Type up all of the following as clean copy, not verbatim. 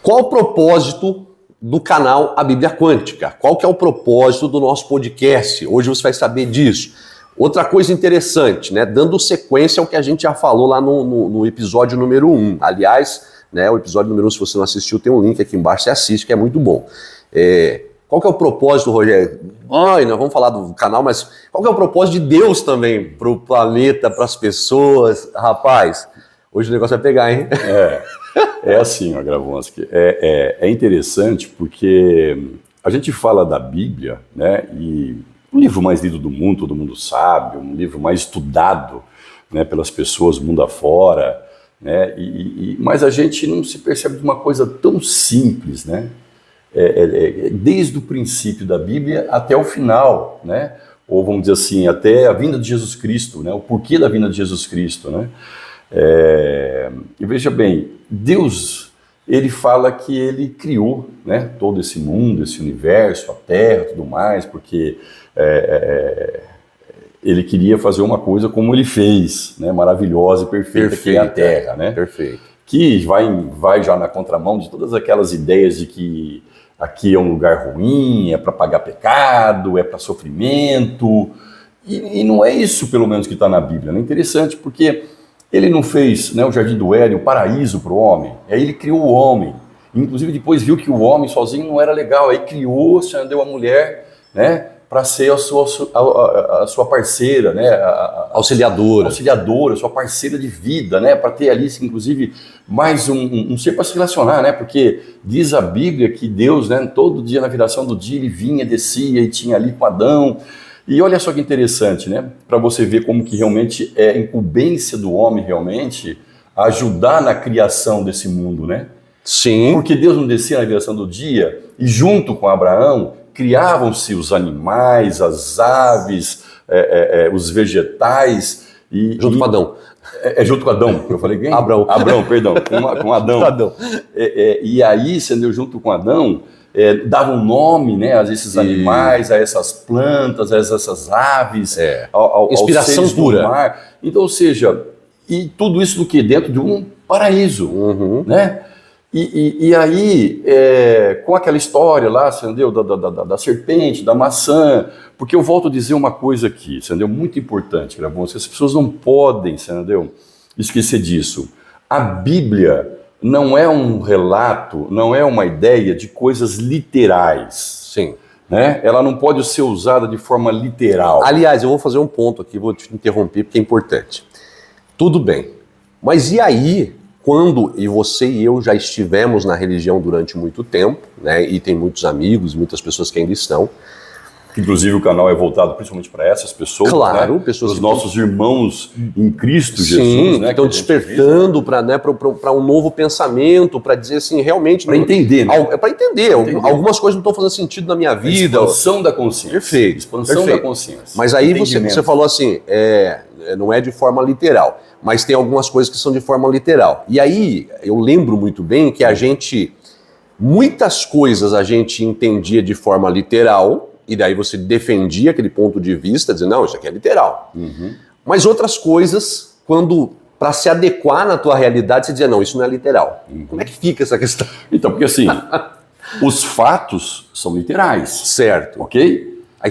Qual o propósito do canal A Bíblia Quântica? Qual que é o propósito do nosso podcast? Hoje você vai saber disso. Outra coisa interessante, né? Dando sequência ao que a gente já falou lá no episódio número 1. Aliás, né, o episódio número 1, se você não assistiu, tem um link aqui embaixo, você assiste, que é muito bom. Qual que é o propósito, Rogério? Nós vamos falar do canal, mas qual que é o propósito de Deus também para o planeta, para as pessoas? Rapaz, hoje o negócio vai pegar, hein? É assim, ó, Gravonski, é interessante porque a gente fala da Bíblia, né, e o livro mais lido do mundo, todo mundo sabe, um livro mais estudado, né, pelas pessoas mundo afora, né, mas a gente não se percebe de uma coisa tão simples, né, desde o princípio da Bíblia até o final, né, ou vamos dizer assim, até a vinda de Jesus Cristo, né, o porquê da vinda de Jesus Cristo, né. E veja bem, Deus, ele fala que ele criou, né, todo esse mundo, esse universo, a terra, tudo mais, porque ele queria fazer uma coisa como ele fez, né, maravilhosa e perfeita, que é a terra, né? Perfeito. Que vai já na contramão de todas aquelas ideias de que aqui é um lugar ruim, é para pagar pecado, é para sofrimento, e não é isso, pelo menos, que está na Bíblia, né? Interessante, porque ele não fez, né, o Jardim do Éden, o paraíso para o homem. Aí ele criou o homem. Inclusive depois viu que o homem sozinho não era legal. Aí criou, deu a mulher, né, para ser a sua parceira, né, auxiliadora, sua parceira de vida, né, para ter ali, inclusive, mais um ser para se relacionar, né, porque diz a Bíblia que Deus, né, todo dia na viração do dia ele vinha, descia e tinha ali com Adão. E olha só que interessante, né? Para você ver como que realmente é incumbência do homem realmente ajudar na criação desse mundo, né? Sim. Porque Deus não descia na viração do dia e junto com Abraão criavam-se os animais, as aves, os vegetais. Junto com Adão. Junto com Adão, eu falei quem? Abraão, perdão, com Adão. Adão. E aí, junto com Adão, davam nome, né, a esses animais, a essas plantas, a essas aves, inspiração aos seres pura. do mar. Então, ou seja, e tudo isso do que? Dentro de um paraíso, né? E aí, com aquela história lá, entendeu? Da serpente, da maçã, porque eu volto a dizer uma coisa aqui, entendeu? Muito importante, Gravonski, as pessoas não podem, entendeu? Esquecer disso. A Bíblia não é um relato, não é uma ideia de coisas literais. Sim. Né? Ela não pode ser usada de forma literal. Aliás, eu vou fazer um ponto aqui, vou te interromper porque é importante. Tudo bem, mas e aí, quando você e eu já estivemos na religião durante muito tempo, né, e tem muitos amigos, muitas pessoas que ainda estão. Inclusive o canal é voltado principalmente para essas pessoas, claro, né? Pessoas os nossos irmãos em Cristo Sim, Jesus, né? Que estão despertando para um novo pensamento, para dizer assim, realmente... Para entender, né? Para entender. Algumas coisas não estão fazendo sentido na minha vida. Expansão da consciência. Perfeito. Expansão da consciência. Mas aí você falou assim, não é de forma literal, mas tem algumas coisas que são de forma literal. E aí, eu lembro muito bem que muitas coisas a gente entendia de forma literal, e daí você defendia aquele ponto de vista, dizendo, não, isso aqui é literal. Mas outras coisas, para se adequar na tua realidade, você dizia, não, isso não é literal. Como é que fica essa questão? Então, porque assim, os fatos são literais. Certo. Ok? A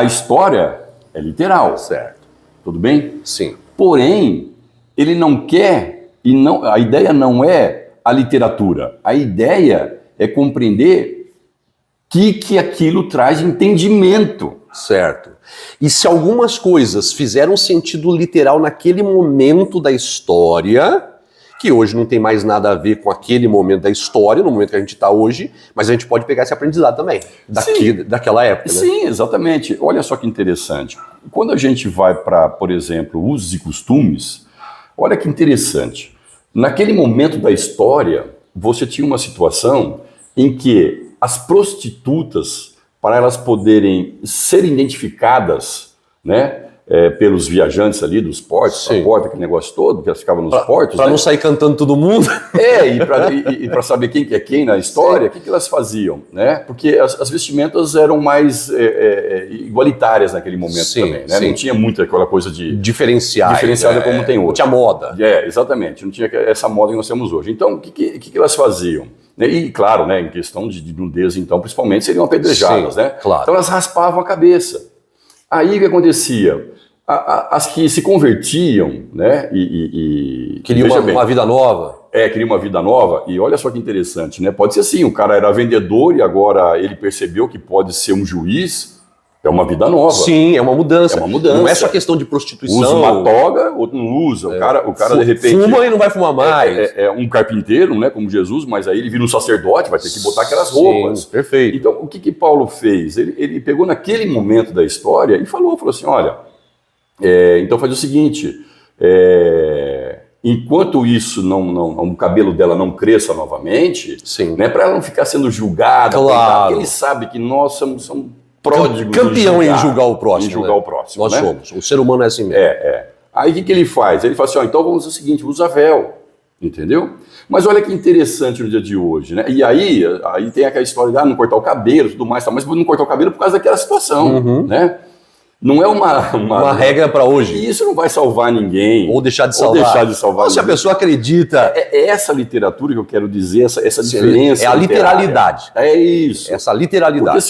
história é literal. Certo. Tudo bem? Sim. Porém, ele não quer, a ideia não é a literatura. A ideia é compreender que aquilo traz entendimento. Certo. E se algumas coisas fizeram sentido literal naquele momento da história, que hoje não tem mais nada a ver com aquele momento da história, no momento que a gente está hoje, mas a gente pode pegar esse aprendizado também, daquela época. Né? Sim, exatamente. Olha só que interessante. Quando a gente vai para, por exemplo, usos e costumes, olha que interessante. Naquele momento da história, você tinha uma situação em que as prostitutas, para elas poderem ser identificadas, né, pelos viajantes ali dos portos, a porta, aquele negócio todo, que elas ficavam nos portos. Para não sair cantando todo mundo. E para saber quem que é quem na história, o que elas faziam, né? Porque as vestimentas eram mais igualitárias naquele momento também, né? Não tinha muita aquela coisa de... diferenciada como tem hoje. Não tinha moda. Exatamente, não tinha essa moda que nós temos hoje. Então, o que elas faziam? né? E claro, né, em questão de nudez, então, principalmente, seriam apedrejadas, Sim, né? claro. Então elas raspavam a cabeça. Aí o que acontecia? As que se convertiam, né? Queria uma vida nova. Queria uma vida nova. E olha só que interessante, né? Pode ser assim, o cara era vendedor e agora ele percebeu que pode ser um juiz. É uma vida nova. Sim, é uma mudança. É uma mudança. Não é só questão de prostituição. Usa uma toga, outro não usa. O cara de repente... Fuma e não vai fumar mais. É um carpinteiro, né, como Jesus, mas aí ele vira um sacerdote, vai ter que botar aquelas roupas. Sim, perfeito. Então, o que Paulo fez? Ele pegou naquele momento da história e falou assim, olha, então faz o seguinte, enquanto isso o cabelo dela não cresça novamente, né, para ela não ficar sendo julgada, claro. Porque ele sabe que nós somos pródigos campeão em julgar o próximo. Em julgar o próximo. Nós né? somos. O ser humano é assim mesmo. Aí o que ele faz? Ele fala assim, então vamos fazer o seguinte, usa véu. Entendeu? Mas olha que interessante no dia de hoje, né? E aí tem aquela história de não cortar o cabelo e tudo mais, mas não cortar o cabelo por causa daquela situação, né? Não é uma regra para hoje. E isso não vai salvar ninguém. Ou deixar de salvar. Se a pessoa acredita. É essa literatura que eu quero dizer, essa diferença. É a literalidade. É isso. Essa literalidade.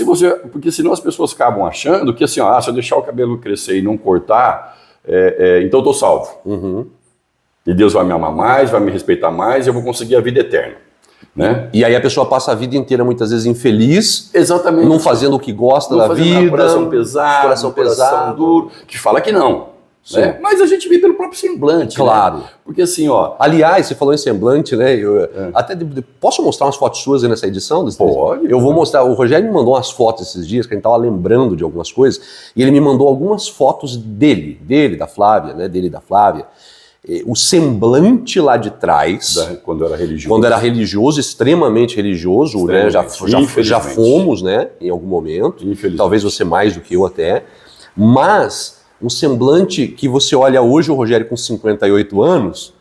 Porque senão as pessoas acabam achando que assim, se eu deixar o cabelo crescer e não cortar, então eu tô salvo. E Deus vai me amar mais, vai me respeitar mais e eu vou conseguir a vida eterna. Né? E aí a pessoa passa a vida inteira muitas vezes infeliz, exatamente, não fazendo o que gosta da vida, coração pesado, duro, que fala que não. Né? Mas a gente vê pelo próprio semblante. Claro. Né? Porque assim, aliás, você falou em semblante, né? Posso mostrar umas fotos suas aí nessa edição? Pode. Eu vou mostrar. O Rogério me mandou umas fotos esses dias, que a gente estava lembrando de algumas coisas, e ele me mandou algumas fotos dele, da Flávia, né? Dele e da Flávia. O semblante lá de trás, quando era religioso, extremamente religioso, né? Já fomos, né? Em algum momento, talvez você mais do que eu até, mas um semblante que você olha hoje, o Rogério com 58 anos,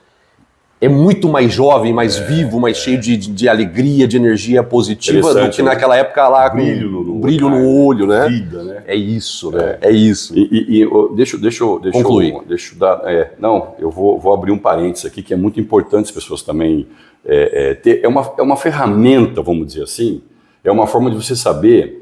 é muito mais jovem, mais vivo, mais cheio de alegria, de energia positiva do que naquela época lá com brilho no olho, né? Vida, né? É isso, né? É isso. Deixa eu concluir. Deixa eu dar. Eu vou abrir um parênteses aqui que é muito importante as pessoas também ter. É uma ferramenta, vamos dizer assim, é uma forma de você saber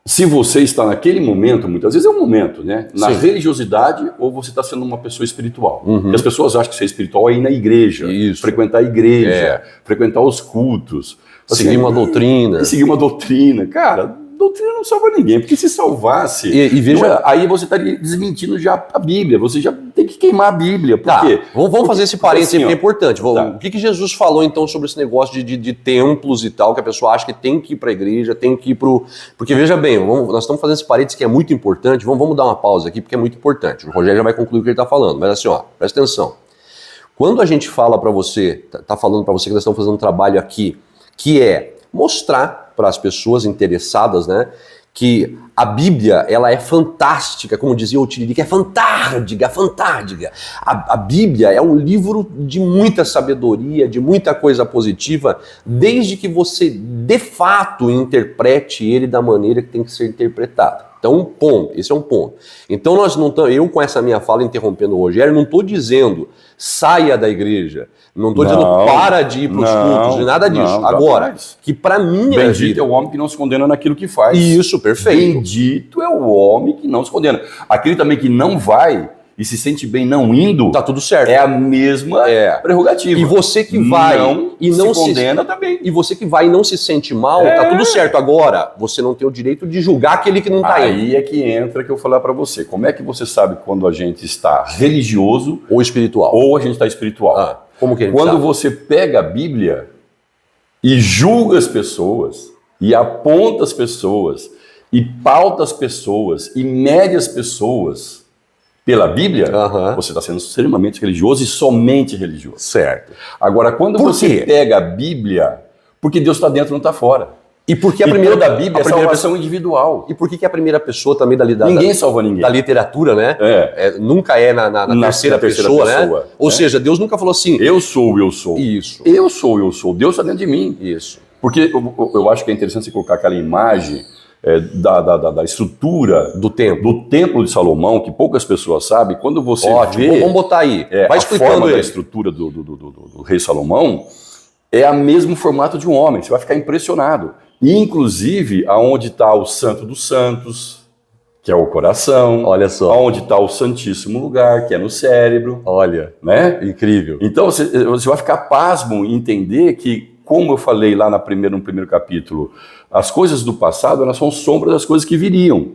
se você está naquele momento, muitas vezes é um momento, né? Na religiosidade ou você está sendo uma pessoa espiritual. Porque as pessoas acham que ser espiritual é ir na igreja, frequentar a igreja, frequentar os cultos. Assim, seguir uma doutrina. Seguir uma doutrina. Cara, doutrina não salva ninguém, porque se salvasse, e veja, aí você estaria desmentindo já a Bíblia, você já tem que queimar a Bíblia. Por quê? Vamos fazer esse parênteses assim, porque é importante. O que Jesus falou então sobre esse negócio de templos e tal, que a pessoa acha que tem que ir para a igreja, tem que ir pro... Porque veja bem, nós estamos fazendo esse parênteses que é muito importante, vamos dar uma pausa aqui porque é muito importante. O Rogério já vai concluir o que ele está falando, mas assim, presta atenção. Quando a gente fala para você, tá falando para você que nós estamos fazendo um trabalho aqui, que é mostrar para as pessoas interessadas, né, que a Bíblia, ela é fantástica, como dizia o Tiririca, é fantástica. A Bíblia é um livro de muita sabedoria, de muita coisa positiva, desde que você, de fato, interprete ele da maneira que tem que ser interpretado. Então, esse é um ponto. Então, eu com essa minha fala interrompendo o Rogério, não estou dizendo saia da igreja, não estou dizendo para de ir para os cultos, nada disso. Agora, que para mim bendito é o homem que não se condena naquilo que faz. Isso, perfeito. Bendito é o homem que não se condena. Aquele também que não vai e se sente bem não indo, tá tudo certo. É a mesma prerrogativa. E você que vai e não se condena também. E você que vai e não se sente mal, tá tudo certo. Agora, você não tem o direito de julgar aquele que não tá indo. Aí é que entra que eu vou falar para você. Como é que você sabe quando a gente está religioso ou espiritual? Ou a gente está espiritual? Como que a gente Quando sabe? você pega a Bíblia e julga as pessoas, e aponta as pessoas, e pauta as pessoas, e mede as pessoas pela Bíblia, você está sendo extremamente religioso e somente religioso. Certo. Agora, quando você pega a Bíblia, porque Deus está dentro e não está fora. E porque a primeira da Bíblia é salvação individual. E por que a primeira pessoa também ninguém salva ninguém. Da literatura, né? Nunca é na terceira pessoa, né? Ou seja, Deus nunca falou assim... Eu sou. Isso. Eu sou. Deus está dentro de mim. Isso. Porque eu acho que é interessante você colocar aquela imagem da estrutura do templo de Salomão, que poucas pessoas sabem. Quando você vê... Vamos botar aí. Vai explicando a forma da estrutura do rei Salomão. é o mesmo formato de um homem, você vai ficar impressionado. E, inclusive, aonde está o Santo dos Santos, que é o coração. Olha só. Aonde está o Santíssimo Lugar, que é no cérebro. Olha, né? Incrível. Então, você vai ficar pasmo em entender que, como eu falei lá no primeiro capítulo, as coisas do passado, elas são sombras das coisas que viriam.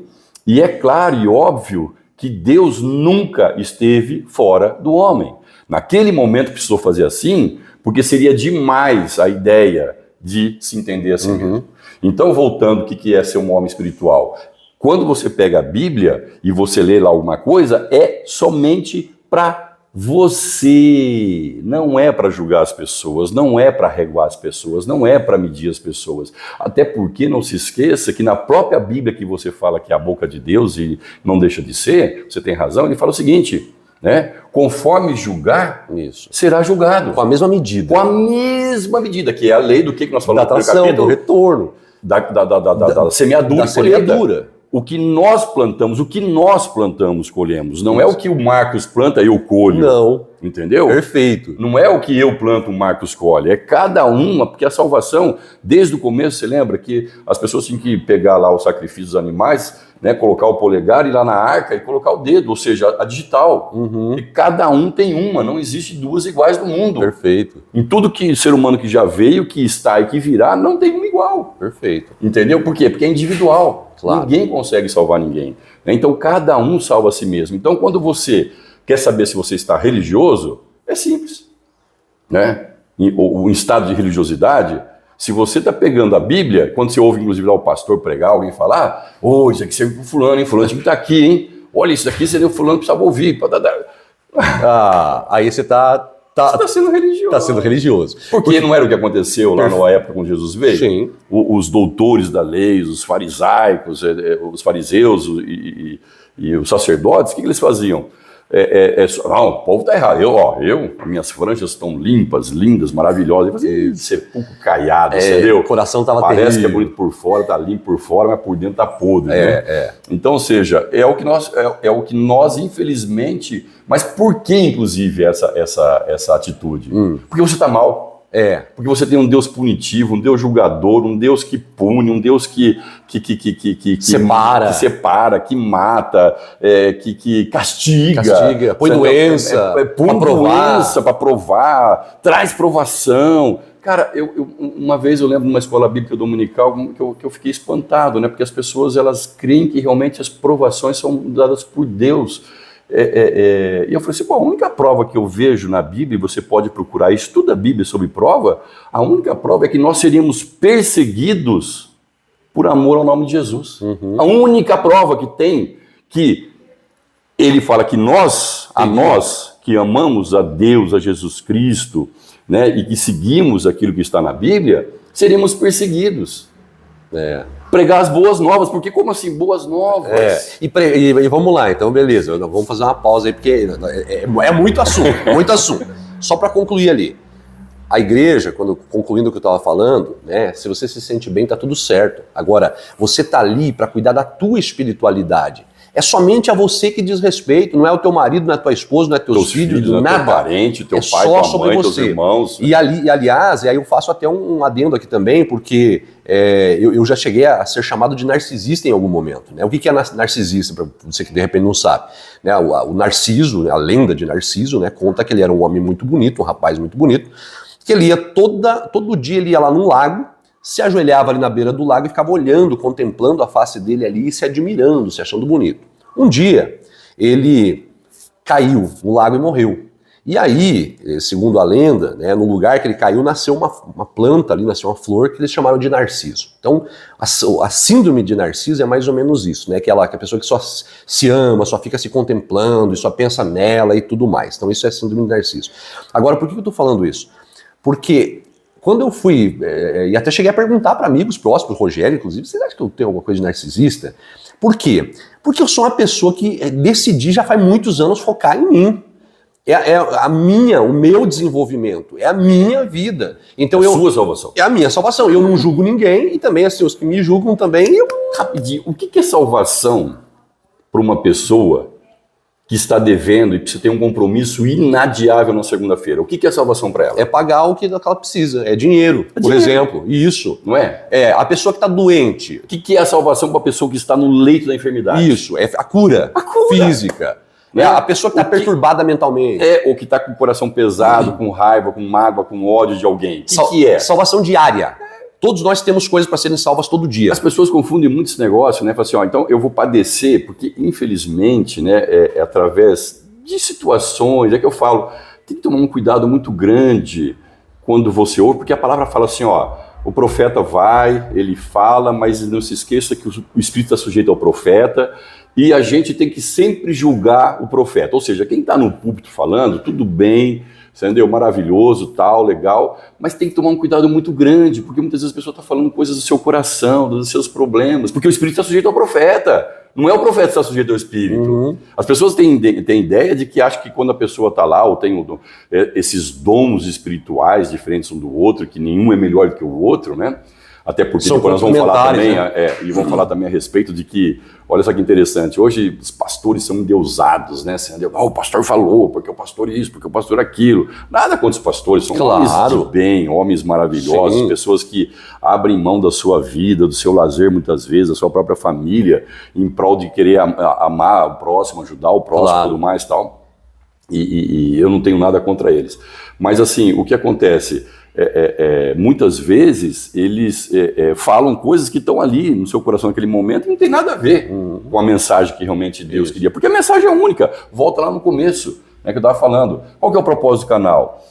E é claro e óbvio que Deus nunca esteve fora do homem. Naquele momento precisou fazer assim, porque seria demais a ideia de se entender assim mesmo. Então, voltando, o que é ser um homem espiritual? Quando você pega a Bíblia e você lê lá alguma coisa, é somente para você. Não é para julgar as pessoas, não é para reguar as pessoas, não é para medir as pessoas. Até porque não se esqueça que na própria Bíblia que você fala que é a boca de Deus e não deixa de ser, você tem razão, ele fala o seguinte, né? Conforme julgar, será julgado. Com a mesma medida. Com a mesma medida, que é a lei do que nós falamos no primeiro capítulo, do retorno. Da semeadura. Da semeadura. O que nós plantamos, colhemos. Não é o que o Marcos planta e eu colho. Não. Entendeu? Perfeito. Não é o que eu planto, o Marcos colhe. É cada uma, porque a salvação, desde o começo, você lembra que as pessoas tinham que pegar lá o sacrifício dos animais, né, colocar o polegar, ir lá na arca e colocar o dedo, ou seja, a digital. E cada um tem uma, não existe duas iguais no mundo. Perfeito. Em tudo que ser humano que já veio, que está e que virá, não tem uma igual. Perfeito. Entendeu? Por quê? Porque é individual. Claro. Ninguém consegue salvar ninguém. Então, cada um salva a si mesmo. Então, quando você quer saber se você está religioso, é simples. Né? O estado de religiosidade, se você está pegando a Bíblia, quando você ouve, inclusive, lá o pastor pregar, alguém falar, isso aqui serve para o fulano, hein? Fulano tinha que estar aqui, hein? Olha, isso daqui seria o fulano que precisava ouvir. Aí você está sendo religioso. Está sendo religioso. Porque não era o que aconteceu lá na época quando Jesus veio? Sim. Os doutores da lei, os farisaicos, os fariseus e os sacerdotes, o que eles faziam? Não, o povo está errado. Minhas franjas estão limpas, lindas, maravilhosas. Eu fazia sepulcro caiado, entendeu? O coração estava Parece terrível. que é bonito por fora, está limpo por fora, mas por dentro está podre. Né? Então, ou seja, é o que nós, infelizmente... Mas por que, inclusive, essa atitude? Porque você está mal. Porque você tem um Deus punitivo, um Deus julgador, um Deus que pune, um Deus que separa, que mata, que castiga, põe doença, põe doença para provar, traz provação. Cara, uma vez eu lembro numa escola bíblica dominical que eu fiquei espantado, né? Porque as pessoas elas creem que realmente as provações são dadas por Deus. E eu falei assim, a única prova que eu vejo na Bíblia, e você pode procurar, estuda a Bíblia sobre prova, a única prova é que nós seríamos perseguidos por amor ao nome de Jesus. A única prova que tem, que ele fala que nós que amamos a Deus, a Jesus Cristo, né, e que seguimos aquilo que está na Bíblia, seríamos perseguidos. Pregar as boas novas, porque como assim, boas novas? E vamos lá, então beleza, vamos fazer uma pausa aí, porque é muito assunto, Só para concluir ali, a igreja, concluindo o que eu estava falando, né, se você se sente bem, tá tudo certo. Agora, você tá ali para cuidar da tua espiritualidade. É somente a você que diz respeito, não é o teu marido, não é tua esposa, não é teus filhos, não nada. É teu parente, teu pai, só tua sobre mãe, você. teus irmãos. E aliás, aí eu faço até um adendo aqui também, porque eu já cheguei a ser chamado de narcisista em algum momento. Né? O que é narcisista, para você que de repente não sabe? Né? O Narciso, a lenda de Narciso, né, conta que ele era um homem muito bonito, um rapaz muito bonito, que ele ia todo dia ele ia lá num lago, se ajoelhava ali na beira do lago e ficava olhando, contemplando a face dele ali e se admirando, se achando bonito. Um dia, ele caiu no lago e morreu. E aí, segundo a lenda, né, no lugar que ele caiu, nasceu uma planta ali, nasceu uma flor que eles chamaram de Narciso. Então, a síndrome de Narciso é mais ou menos isso, né? Que a pessoa que só se ama, só fica se contemplando e só pensa nela e tudo mais. Então, isso é síndrome de Narciso. Agora, por que eu tô falando isso? Porque quando eu fui, e até cheguei a perguntar para amigos próximos, Rogério, inclusive, vocês acham que eu tenho alguma coisa de narcisista? Por quê? Porque eu sou uma pessoa que decidi já faz muitos anos focar em mim. O meu desenvolvimento, é a minha vida. Então sua salvação. É a minha salvação. Eu não julgo ninguém e também assim, os que me julgam também. Rapidinho, o que é salvação para uma pessoa que está devendo e precisa ter um compromisso inadiável na segunda-feira. O que é salvação para ela? É pagar o que ela precisa. É dinheiro, por exemplo. Isso. Não é? É, a pessoa que está doente. O que é a salvação para a pessoa que está no leito da enfermidade? Isso, é a cura, física. Né? É a pessoa que está perturbada mentalmente. Ou que está com o coração pesado, com raiva, com mágoa, com ódio de alguém. O que é? Salvação diária. Todos nós temos coisas para serem salvas todo dia. As pessoas confundem muito esse negócio, né? Falam assim, ó, então eu vou padecer, porque infelizmente, né, é através de situações, é que eu falo, tem que tomar um cuidado muito grande quando você ouve, porque a palavra fala assim, ó, o profeta vai, ele fala, mas não se esqueça que o Espírito está sujeito ao profeta, e a gente tem que sempre julgar o profeta. Ou seja, quem está no púlpito falando, tudo bem, entendeu? Maravilhoso, tal, legal, mas tem que tomar um cuidado muito grande, porque muitas vezes a pessoa está falando coisas do seu coração, dos seus problemas, porque o Espírito está sujeito ao profeta, não é o profeta que está sujeito ao Espírito. As pessoas têm ideia de que acham que quando a pessoa está lá, ou tem esses dons espirituais diferentes um do outro, que nenhum é melhor do que o outro, né? Até porque depois nós vamos falar também, né? E vamos falar também a respeito de que, olha só que interessante, hoje os pastores são endeusados, né? O pastor falou, porque o pastor isso, porque o pastor aquilo. Nada contra os pastores, são homens de bem, homens maravilhosos, sim, pessoas que abrem mão da sua vida, do seu lazer muitas vezes, da sua própria família, em prol de querer amar o próximo, ajudar o próximo e tudo mais e tal. E eu não tenho nada contra eles. Mas assim, o que acontece... muitas vezes eles falam coisas que estão ali no seu coração naquele momento e não tem nada a ver com a mensagem que realmente Deus queria, porque a mensagem é única, volta lá no começo, né, que eu estava falando. Qual que é o propósito do canal?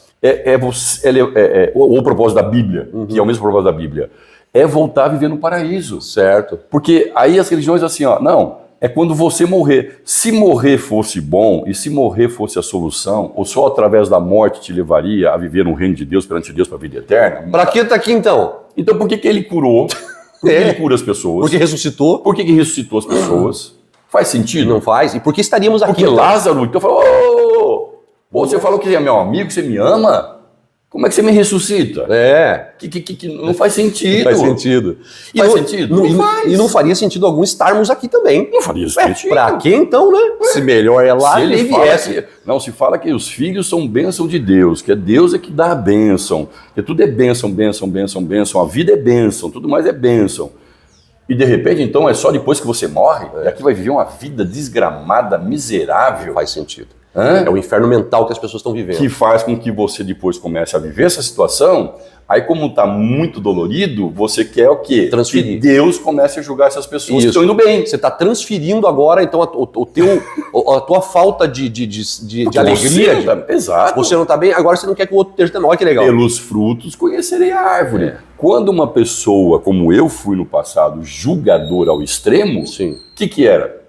O propósito da Bíblia, que é o mesmo propósito da Bíblia, é voltar a viver no paraíso, certo? Porque aí as religiões assim, ó, não, é quando você morrer. Se morrer fosse bom, e se morrer fosse a solução, ou só através da morte te levaria a viver no reino de Deus, perante Deus, para a vida eterna... Para que tá aqui então? Então por que ele curou? Por que ele cura as pessoas? Porque ressuscitou? Por que ressuscitou as pessoas? Faz sentido? Não faz. E por que estaríamos aqui? Porque Lázaro, então falou, você falou que é meu amigo, que você me ama? Como é que você me ressuscita? Que não faz sentido. Faz sentido. Faz sentido? Não faz. E não faria sentido algum estarmos aqui também. Não faria sentido. Pra quê então, né? Se melhor é lá, se ele viesse. Não, se fala que os filhos são bênção de Deus, que é Deus que dá a bênção, que tudo é bênção, bênção, bênção, bênção, a vida é bênção, tudo mais é bênção. E de repente, então, é só depois que você morre, e aqui vai viver uma vida desgramada, miserável. Faz sentido. É o inferno mental que as pessoas estão vivendo. Que faz com que você depois comece a viver essa situação, aí como está muito dolorido, você quer o quê? Transferir. Que Deus comece a julgar essas pessoas que estão indo bem. Você está transferindo agora, então, a tua falta de alegria. Exato. Você não está bem, agora você não quer que o outro esteja também. Olha que legal. Pelos frutos conhecerei a árvore. Quando uma pessoa, como eu fui no passado, julgador ao extremo, o que era?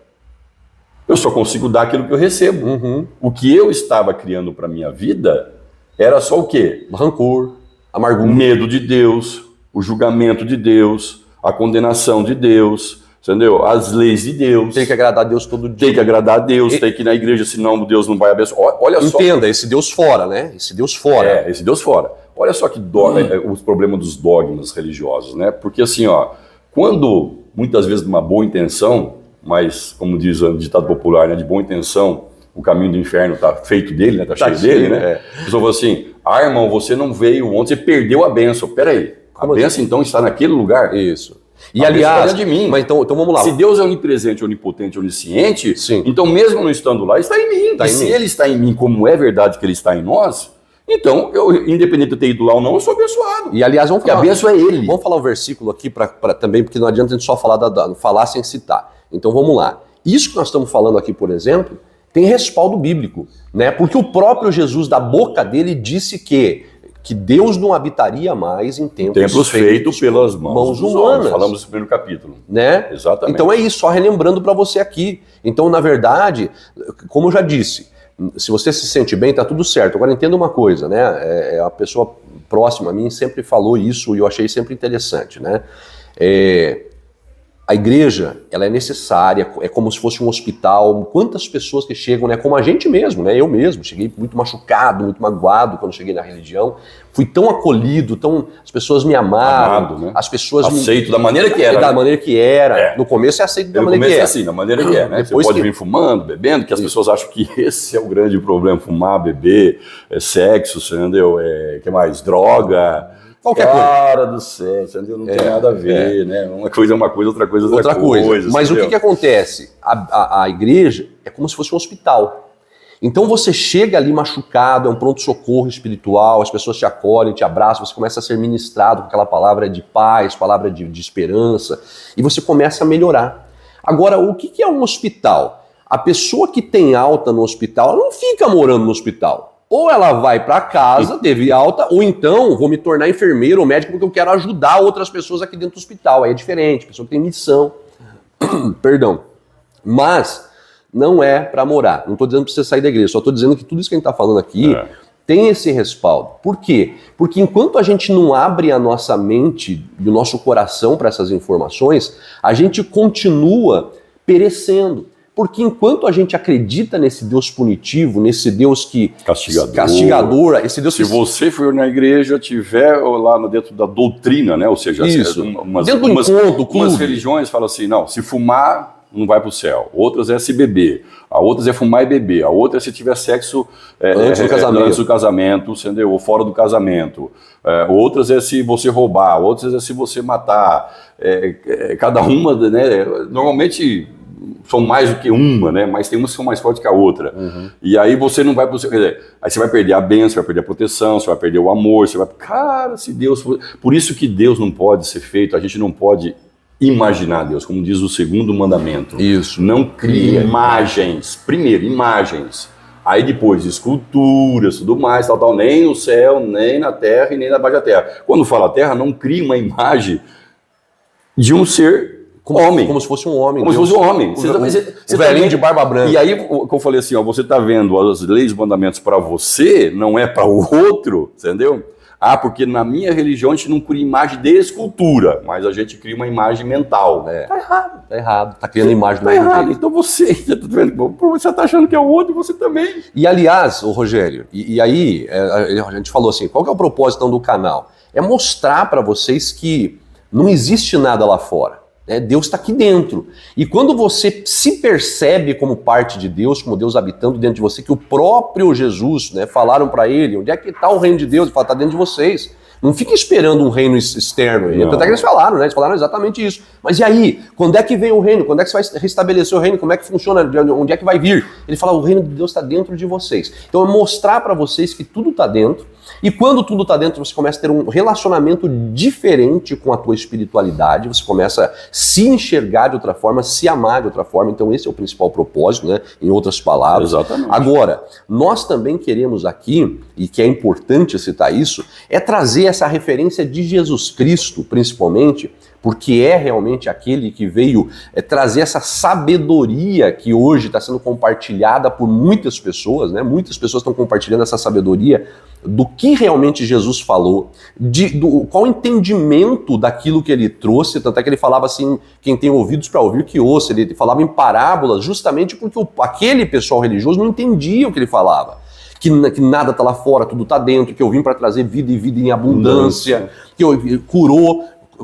Eu só consigo dar aquilo que eu recebo. O que eu estava criando para minha vida era só o quê? Rancor, amargura. Medo de Deus, o julgamento de Deus, a condenação de Deus, entendeu? As leis de Deus. Tem que agradar a Deus todo dia. Tem que agradar a Deus, tem que ir na igreja, senão Deus não vai abençoar. Olha só. Entenda, esse Deus fora, né? Esse Deus fora. Esse Deus fora. Olha só que os problemas dos dogmas religiosos, né? Porque assim, ó, quando muitas vezes de uma boa intenção, mas, como diz o ditado popular, né, de boa intenção, o caminho do inferno está feito dele, né, tá cheio dele, né? A pessoa fala assim, irmão, você não veio ontem, você perdeu a bênção. Peraí, a bênção então está naquele lugar? Isso. E aliás, de mim. Mas então vamos lá. Se Deus é onipresente, onipotente, onisciente, então mesmo não estando lá, está em mim. Se ele está em mim, como é verdade que ele está em nós, então, independente de eu ter ido lá ou não, eu sou abençoado. E aliás, vamos falar, a bênção é ele. Vamos falar o versículo aqui também, porque não adianta a gente só falar sem citar. Então vamos lá. Isso que nós estamos falando aqui, por exemplo, tem respaldo bíblico, né? Porque o próprio Jesus, da boca dele, disse que Deus não habitaria mais em templos feitos pelas mãos humanas. Falamos no primeiro capítulo. Né? Exatamente. Então é isso, só relembrando para você aqui. Então, na verdade, como eu já disse, se você se sente bem, tá tudo certo. Agora entenda uma coisa, né? A pessoa próxima a mim sempre falou isso e eu achei sempre interessante, né? A igreja, ela é necessária, é como se fosse um hospital. Quantas pessoas que chegam, né, como a gente mesmo, né, eu mesmo, cheguei muito machucado, muito magoado quando cheguei na religião. Fui tão acolhido, as pessoas me amaram, Amado, né? as pessoas aceito da maneira que era. Da maneira que era. No começo é aceito da maneira que era. No começo é assim, da maneira que é, né? Depois você pode vir fumando, bebendo, que as pessoas acham que esse é o grande problema, fumar, beber, sexo, entendeu? Que mais? Droga. Qualquer coisa. Cara do céu, entendeu? Não tem nada a ver, né? Uma coisa é uma coisa, outra coisa é outra coisa. Mas entendeu? O que acontece? A igreja é como se fosse um hospital. Então você chega ali machucado, é um pronto-socorro espiritual, as pessoas te acolhem, te abraçam, você começa a ser ministrado com aquela palavra de paz, palavra de esperança, e você começa a melhorar. Agora, o que é um hospital? A pessoa que tem alta no hospital, ela não fica morando no hospital. Ou ela vai para casa, teve alta, ou então vou me tornar enfermeiro ou médico porque eu quero ajudar outras pessoas aqui dentro do hospital. Aí é diferente, a pessoa que tem missão. Perdão. Mas não é para morar. Não estou dizendo para você sair da igreja, só estou dizendo que tudo isso que a gente está falando aqui tem esse respaldo. Por quê? Porque enquanto a gente não abre a nossa mente e o nosso coração para essas informações, a gente continua perecendo. Porque enquanto a gente acredita nesse Deus punitivo, nesse Deus que... Castigador, esse Deus se você for na igreja, tiver lá dentro da doutrina, né? Ou seja, isso. Dentro do encontro, umas religiões falam assim, não, se fumar, não vai para o céu. Outras é se beber. A outras é fumar e beber. A outra é se tiver sexo antes do casamento, entendeu? Ou fora do casamento. Outras é se você roubar. Outras é se você matar. Cada uma, né? Normalmente... são mais do que uma, né? Mas tem umas que são mais fortes que a outra. E aí você não vai pro céu. Quer dizer, aí você vai perder a bênção, você vai perder a proteção, você vai perder o amor, você vai... Cara, se Deus... Por isso que Deus não pode ser feito, a gente não pode imaginar Deus, como diz o segundo mandamento. Isso. Não crie imagens. Primeiro, imagens. Aí depois, esculturas, tudo mais, tal. Nem no céu, nem na terra e nem na baixo da terra. Quando fala terra, não crie uma imagem de um ser... Como se fosse um homem. Como se fosse um homem. Você velhinho de barba branca. E aí, como eu falei assim, ó, você está vendo as leis e mandamentos para você, não é para o outro, entendeu? Porque na minha religião a gente não cria imagem de escultura, mas a gente cria uma imagem mental. Tá errado. Tá errado. Tá criando imagem do mesmo jeito. Então você está achando que é o outro e você também. E aliás, o Rogério, e aí a gente falou assim, qual que é o propósito então, do canal? É mostrar para vocês que não existe nada lá fora. Deus está aqui dentro. E quando você se percebe como parte de Deus, como Deus habitando dentro de você, que o próprio Jesus, falaram para ele, onde é que está o reino de Deus? Ele fala, está dentro de vocês. Não fica esperando um reino externo. Tanto é que eles falaram, Eles falaram exatamente isso. Mas e aí? Quando é que vem o reino? Quando é que você vai restabelecer o reino? Como é que funciona? Onde é que vai vir? Ele fala, o reino de Deus está dentro de vocês. Então é mostrar para vocês que tudo está dentro. E quando tudo está dentro, você começa a ter um relacionamento diferente com a tua espiritualidade, você começa a se enxergar de outra forma, se amar de outra forma. Então esse é o principal propósito, em outras palavras. Exatamente. Agora, nós também queremos aqui, e que é importante citar isso, é trazer essa referência de Jesus Cristo, principalmente, porque é realmente aquele que veio trazer essa sabedoria que hoje está sendo compartilhada por muitas pessoas, Muitas pessoas estão compartilhando essa sabedoria do que realmente Jesus falou, qual o entendimento daquilo que ele trouxe, tanto é que ele falava assim, quem tem ouvidos para ouvir que ouça, ele falava em parábolas justamente porque aquele pessoal religioso não entendia o que ele falava. Que nada está lá fora, tudo está dentro, que eu vim para trazer vida e vida em abundância, que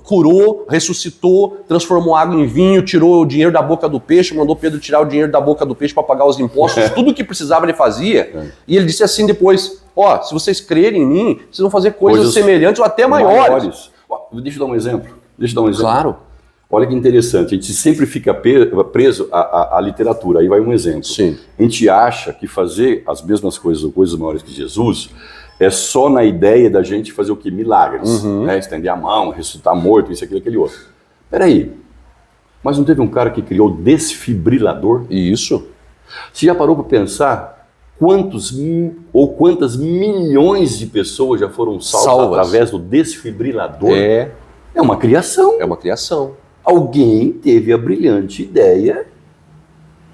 curou, ressuscitou, transformou água em vinho, tirou o dinheiro da boca do peixe, mandou Pedro tirar o dinheiro da boca do peixe para pagar os impostos, tudo o que precisava ele fazia. E ele disse assim depois, se vocês crerem em mim, vocês vão fazer coisas semelhantes ou até maiores. Deixa eu dar um exemplo. Claro. Olha que interessante, a gente sempre fica preso à literatura, aí vai um exemplo. Sim. A gente acha que fazer as mesmas coisas ou coisas maiores que Jesus é só na ideia da gente fazer o quê? Milagres. Estender a mão, ressuscitar morto, isso, aquilo, aquele outro. Peraí, mas não teve um cara que criou o desfibrilador? Isso. Você já parou para pensar quantas milhões de pessoas já foram salvas através do desfibrilador? É uma criação. É uma criação. Alguém teve a brilhante ideia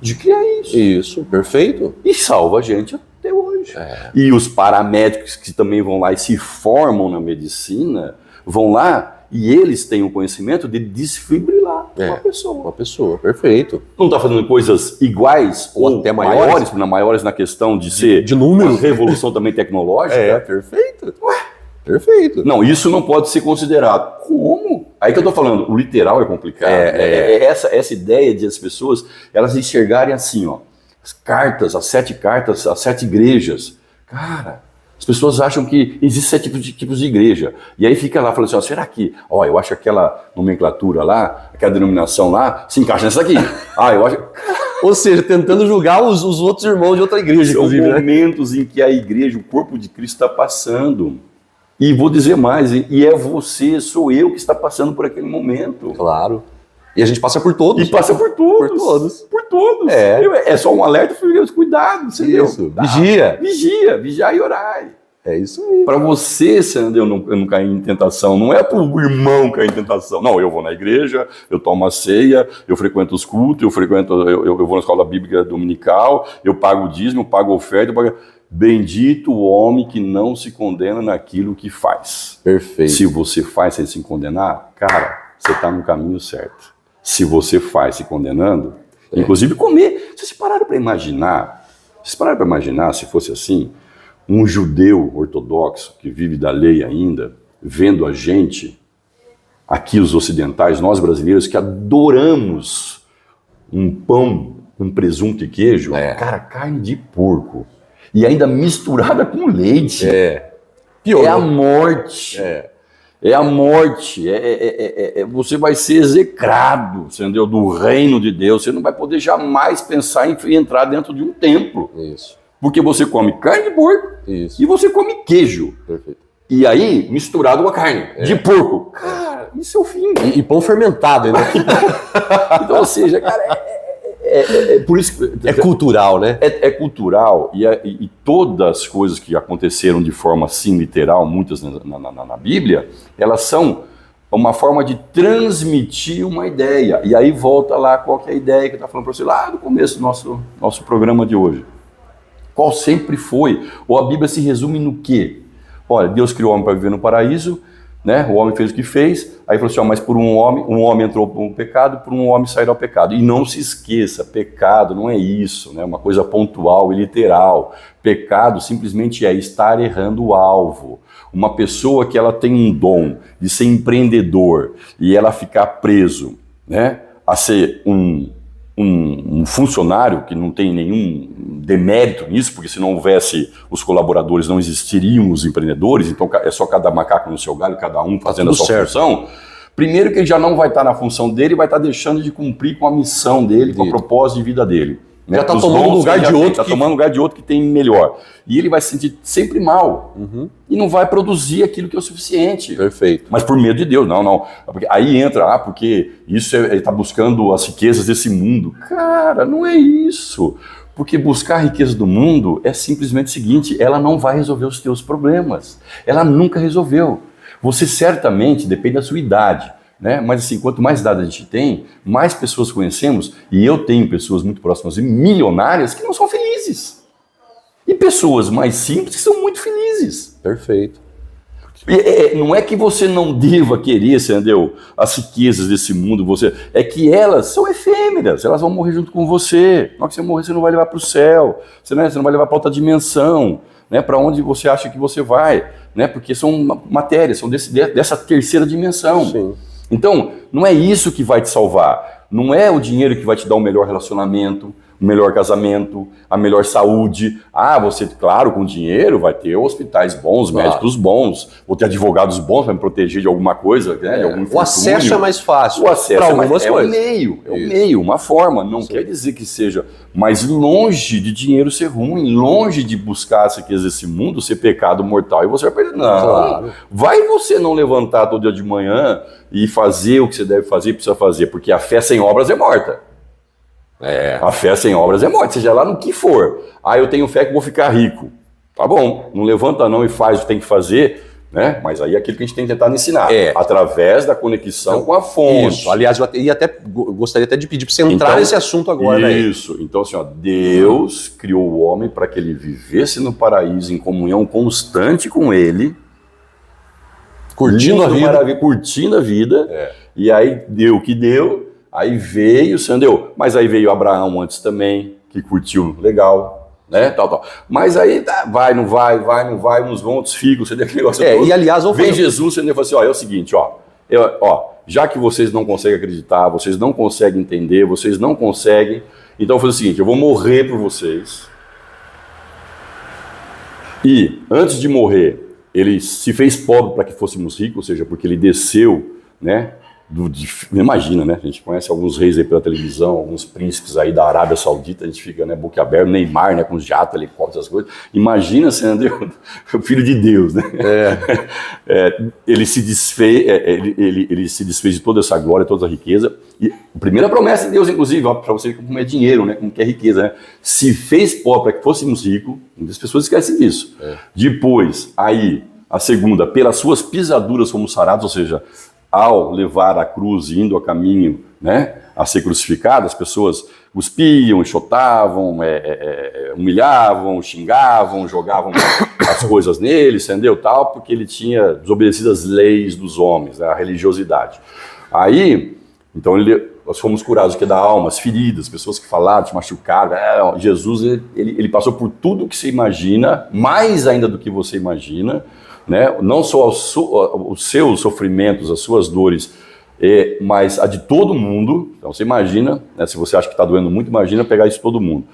de criar isso. Isso, perfeito. E salva a gente até hoje. E os paramédicos que também vão lá e se formam na medicina, vão lá e eles têm o conhecimento de desfibrilar uma pessoa, perfeito. Não está fazendo coisas iguais ou até maiores na questão de ser de números, uma revolução também tecnológica. Perfeito. Perfeito. Não, isso não pode ser considerado. Como? Aí que eu estou falando, o literal é complicado. Essa ideia de as pessoas elas enxergarem assim, ó, as 7 cartas, as 7 igrejas. Cara, as pessoas acham que existem 7 tipos de igreja. E aí fica lá falando assim, ó, será que, eu acho que aquela nomenclatura lá, aquela denominação lá, se encaixa nessa aqui. Eu acho... Ou seja, tentando julgar os outros irmãos de outra igreja, São inclusive. momentos em que a igreja, o corpo de Cristo está passando. E vou dizer mais, e é você, sou eu que está passando por aquele momento. Claro. E a gente passa por todos. E passa por todos. Por todos. É só um alerta, cuidado, entendeu? Isso. Vigia. Vigiar e orar. É isso aí. Para você, eu não cair em tentação, não é para o irmão cair em tentação. Não, eu vou na igreja, eu tomo a ceia, eu frequento os cultos, eu vou na escola bíblica dominical, eu pago o dízimo, eu pago a oferta, Bendito o homem que não se condena naquilo que faz. Perfeito. Se você faz sem se condenar, cara, você está no caminho certo. Se você faz se condenando, inclusive comer. Vocês pararam para imaginar, se fosse assim, um judeu ortodoxo que vive da lei ainda, vendo a gente, aqui os ocidentais, nós brasileiros que adoramos um pão com presunto e queijo, cara, carne de porco. E ainda misturada com leite. Pior. É a morte. É a morte. Você vai ser execrado, entendeu? Do reino de Deus. Você não vai poder jamais pensar em entrar dentro de um templo. Isso. Porque você come carne de porco e você come queijo. Perfeito. E aí, misturado com a carne de porco. Cara, isso é o fim. E pão fermentado, né? Então, ou seja, cara, por isso que, é cultural, né? É cultural e todas as coisas que aconteceram de forma assim literal, muitas na Bíblia, elas são uma forma de transmitir uma ideia. E aí volta lá qual que é a ideia que eu estava falando para você lá no começo do nosso programa de hoje. Qual sempre foi? Ou a Bíblia se resume no quê? Olha, Deus criou o homem para viver no paraíso, né? O homem fez o que fez, aí falou assim, mas por um homem entrou para um pecado, por um homem sairá o pecado. E não se esqueça, pecado não é isso, né? Uma coisa pontual e literal. Pecado simplesmente é estar errando o alvo. Uma pessoa que ela tem um dom de ser empreendedor e ela ficar preso, né? A ser um funcionário que não tem nenhum demérito nisso, porque se não houvesse os colaboradores, não existiriam os empreendedores, então é só cada macaco no seu galho, cada um fazendo a sua função. Primeiro que ele já não vai estar na função dele, vai estar deixando de cumprir com a missão dele, com o propósito de vida dele. Já está tomando lugar de outro. Está tomando lugar de outro que tem melhor. E ele vai se sentir sempre mal. E não vai produzir aquilo que é o suficiente. Perfeito. Mas por medo de Deus, não. Porque aí entra, porque isso ele está buscando as riquezas desse mundo. Cara, não é isso. Porque buscar a riqueza do mundo é simplesmente o seguinte, ela não vai resolver os teus problemas. Ela nunca resolveu. Você certamente, depende da sua idade, né? Mas assim, quanto mais idade a gente tem, mais pessoas conhecemos, e eu tenho pessoas muito próximas e milionárias que não são felizes. E pessoas mais simples que são muito felizes. Perfeito. Não é que você não deva querer, entendeu? As riquezas desse mundo, é que elas são efêmeras, elas vão morrer junto com você. Na hora que você morrer, você não vai levar para o céu, você não vai levar para outra dimensão, né? Para onde você acha que você vai, né? Porque são matérias, são dessa terceira dimensão. Sim. Então, não é isso que vai te salvar. Não é o dinheiro que vai te dar um melhor relacionamento, um melhor casamento, a melhor saúde. Você, claro, com dinheiro vai ter hospitais bons, médicos bons, ou ter advogados bons para me proteger de alguma coisa, né, de algum infortúnio. O acesso é mais fácil. O acesso para algumas coisas. É um meio, uma forma. Não quer dizer que seja, mas longe de dinheiro ser ruim, longe de buscar as riquezas desse mundo ser pecado mortal. E você vai perder. Não. Claro. Vai você não levantar todo dia de manhã e fazer o que você deve fazer e precisa fazer, porque a fé sem obras é morta. A fé sem obras é morte, seja lá no que for. Eu tenho fé que vou ficar rico. Tá bom, não levanta não e faz o que tem que fazer, né? Mas aí é aquilo que a gente tem tentado ensinar, através da conexão com a fonte. Isso, aliás, gostaria até de pedir para você entrar nesse assunto agora. Isso, então assim, Deus criou o homem para que ele vivesse no paraíso em comunhão constante com ele, Curtindo a vida. Curtindo a vida. E aí deu o que deu, aí veio, entendeu? Mas aí veio Abraão antes também, que curtiu legal, né? Tal. Mas aí vai, não vai, uns vão, outros ficam, você deu aquele negócio todo. E aliás, vem Jesus, você falou assim, ó, é o seguinte, ó, já que vocês não conseguem acreditar, vocês não conseguem entender, vocês não conseguem, então eu falei o seguinte, eu vou morrer por vocês. E antes de morrer, ele se fez pobre para que fôssemos ricos, ou seja, porque ele desceu, né? Imagina, né? A gente conhece alguns reis aí pela televisão, alguns príncipes aí da Arábia Saudita, a gente fica, né, boca aberta, Neymar, né, com jato, helicóptero, essas coisas. Imagina sendo o filho de Deus, né? Ele se desfez, ele se desfez de toda essa glória, toda essa riqueza. E a primeira promessa de Deus, inclusive, para você como é dinheiro, né, como que é riqueza, né? Se fez pobre para que fôssemos ricos, muitas pessoas esquecem disso. Depois, aí, a segunda, pelas suas pisaduras fomos sarados, ou seja, ao levar a cruz e indo a caminho, né, a ser crucificado, as pessoas cuspiam, enxotavam, humilhavam, xingavam, jogavam as coisas nele, entendeu, tal, porque ele tinha desobedecido as leis dos homens, né, a religiosidade. Aí, então, nós fomos curados da alma, as feridas, pessoas que falaram, te machucaram. Jesus, ele passou por tudo que você imagina, mais ainda do que você imagina, né? Não só os seus sofrimentos, as suas dores, mas a de todo mundo. Então você imagina, né, se você acha que está doendo muito, imagina pegar isso de todo mundo.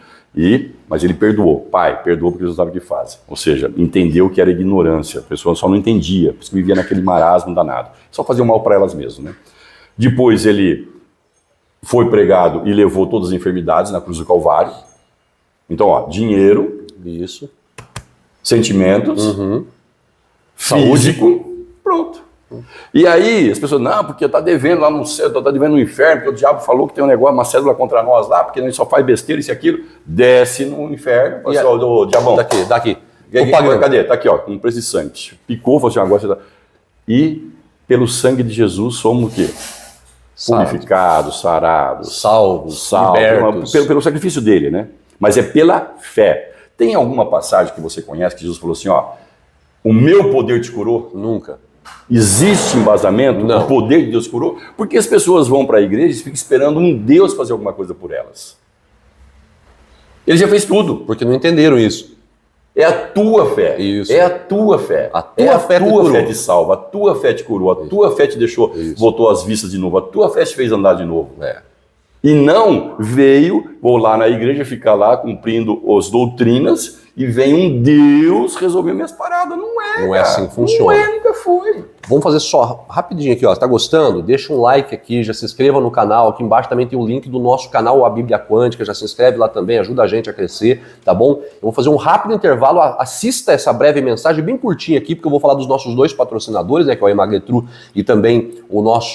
Mas ele perdoou. Pai, perdoou porque eles não sabem o que fazem. Ou seja, entendeu que era ignorância. A pessoa só não entendia, por isso que vivia naquele marasmo danado. Só fazia mal para elas mesmas, né? Depois ele foi pregado e levou todas as enfermidades na cruz do Calvário. Então, dinheiro, isso, sentimentos, físico, pronto. E aí as pessoas, não, porque tá devendo lá no céu, tá devendo no inferno, porque o diabo falou que tem um negócio, uma cédula contra nós lá, porque a gente só faz besteira, isso e aquilo. Desce no inferno, fala assim, ó, diabão. Daqui. Cadê? Tá aqui, ó, com preço de sangue. Picou, falou assim, agora você tá... E pelo sangue de Jesus somos o quê? Purificados, sarados, salvos, libertos. Pelo sacrifício dele, né? Mas é pela fé. Tem alguma passagem que você conhece que Jesus falou assim, ó, o meu poder te curou? Nunca. Existe embasamento? Não. O poder de Deus curou? Porque as pessoas vão para a igreja e ficam esperando um Deus fazer alguma coisa por elas. Ele já fez tudo. Porque não entenderam isso. É a tua fé. Isso. É a tua fé. A tua fé te salva, a tua fé te curou, a tua fé te deixou, voltou às vistas de novo, a tua fé te fez andar de novo. E não vou lá na igreja ficar lá cumprindo as doutrinas e vem um Deus resolver minhas paradas. Não é assim que funciona. Não nunca foi. Vamos fazer só rapidinho aqui, ó. Tá gostando? Deixa um like aqui, já se inscreva no canal. Aqui embaixo também tem o link do nosso canal, a Bíblia Quântica. Já se inscreve lá também, ajuda a gente a crescer, tá bom? Eu vou fazer um rápido intervalo. Assista essa breve mensagem bem curtinha aqui, porque eu vou falar dos nossos dois patrocinadores, né? Que é o Emagretru e também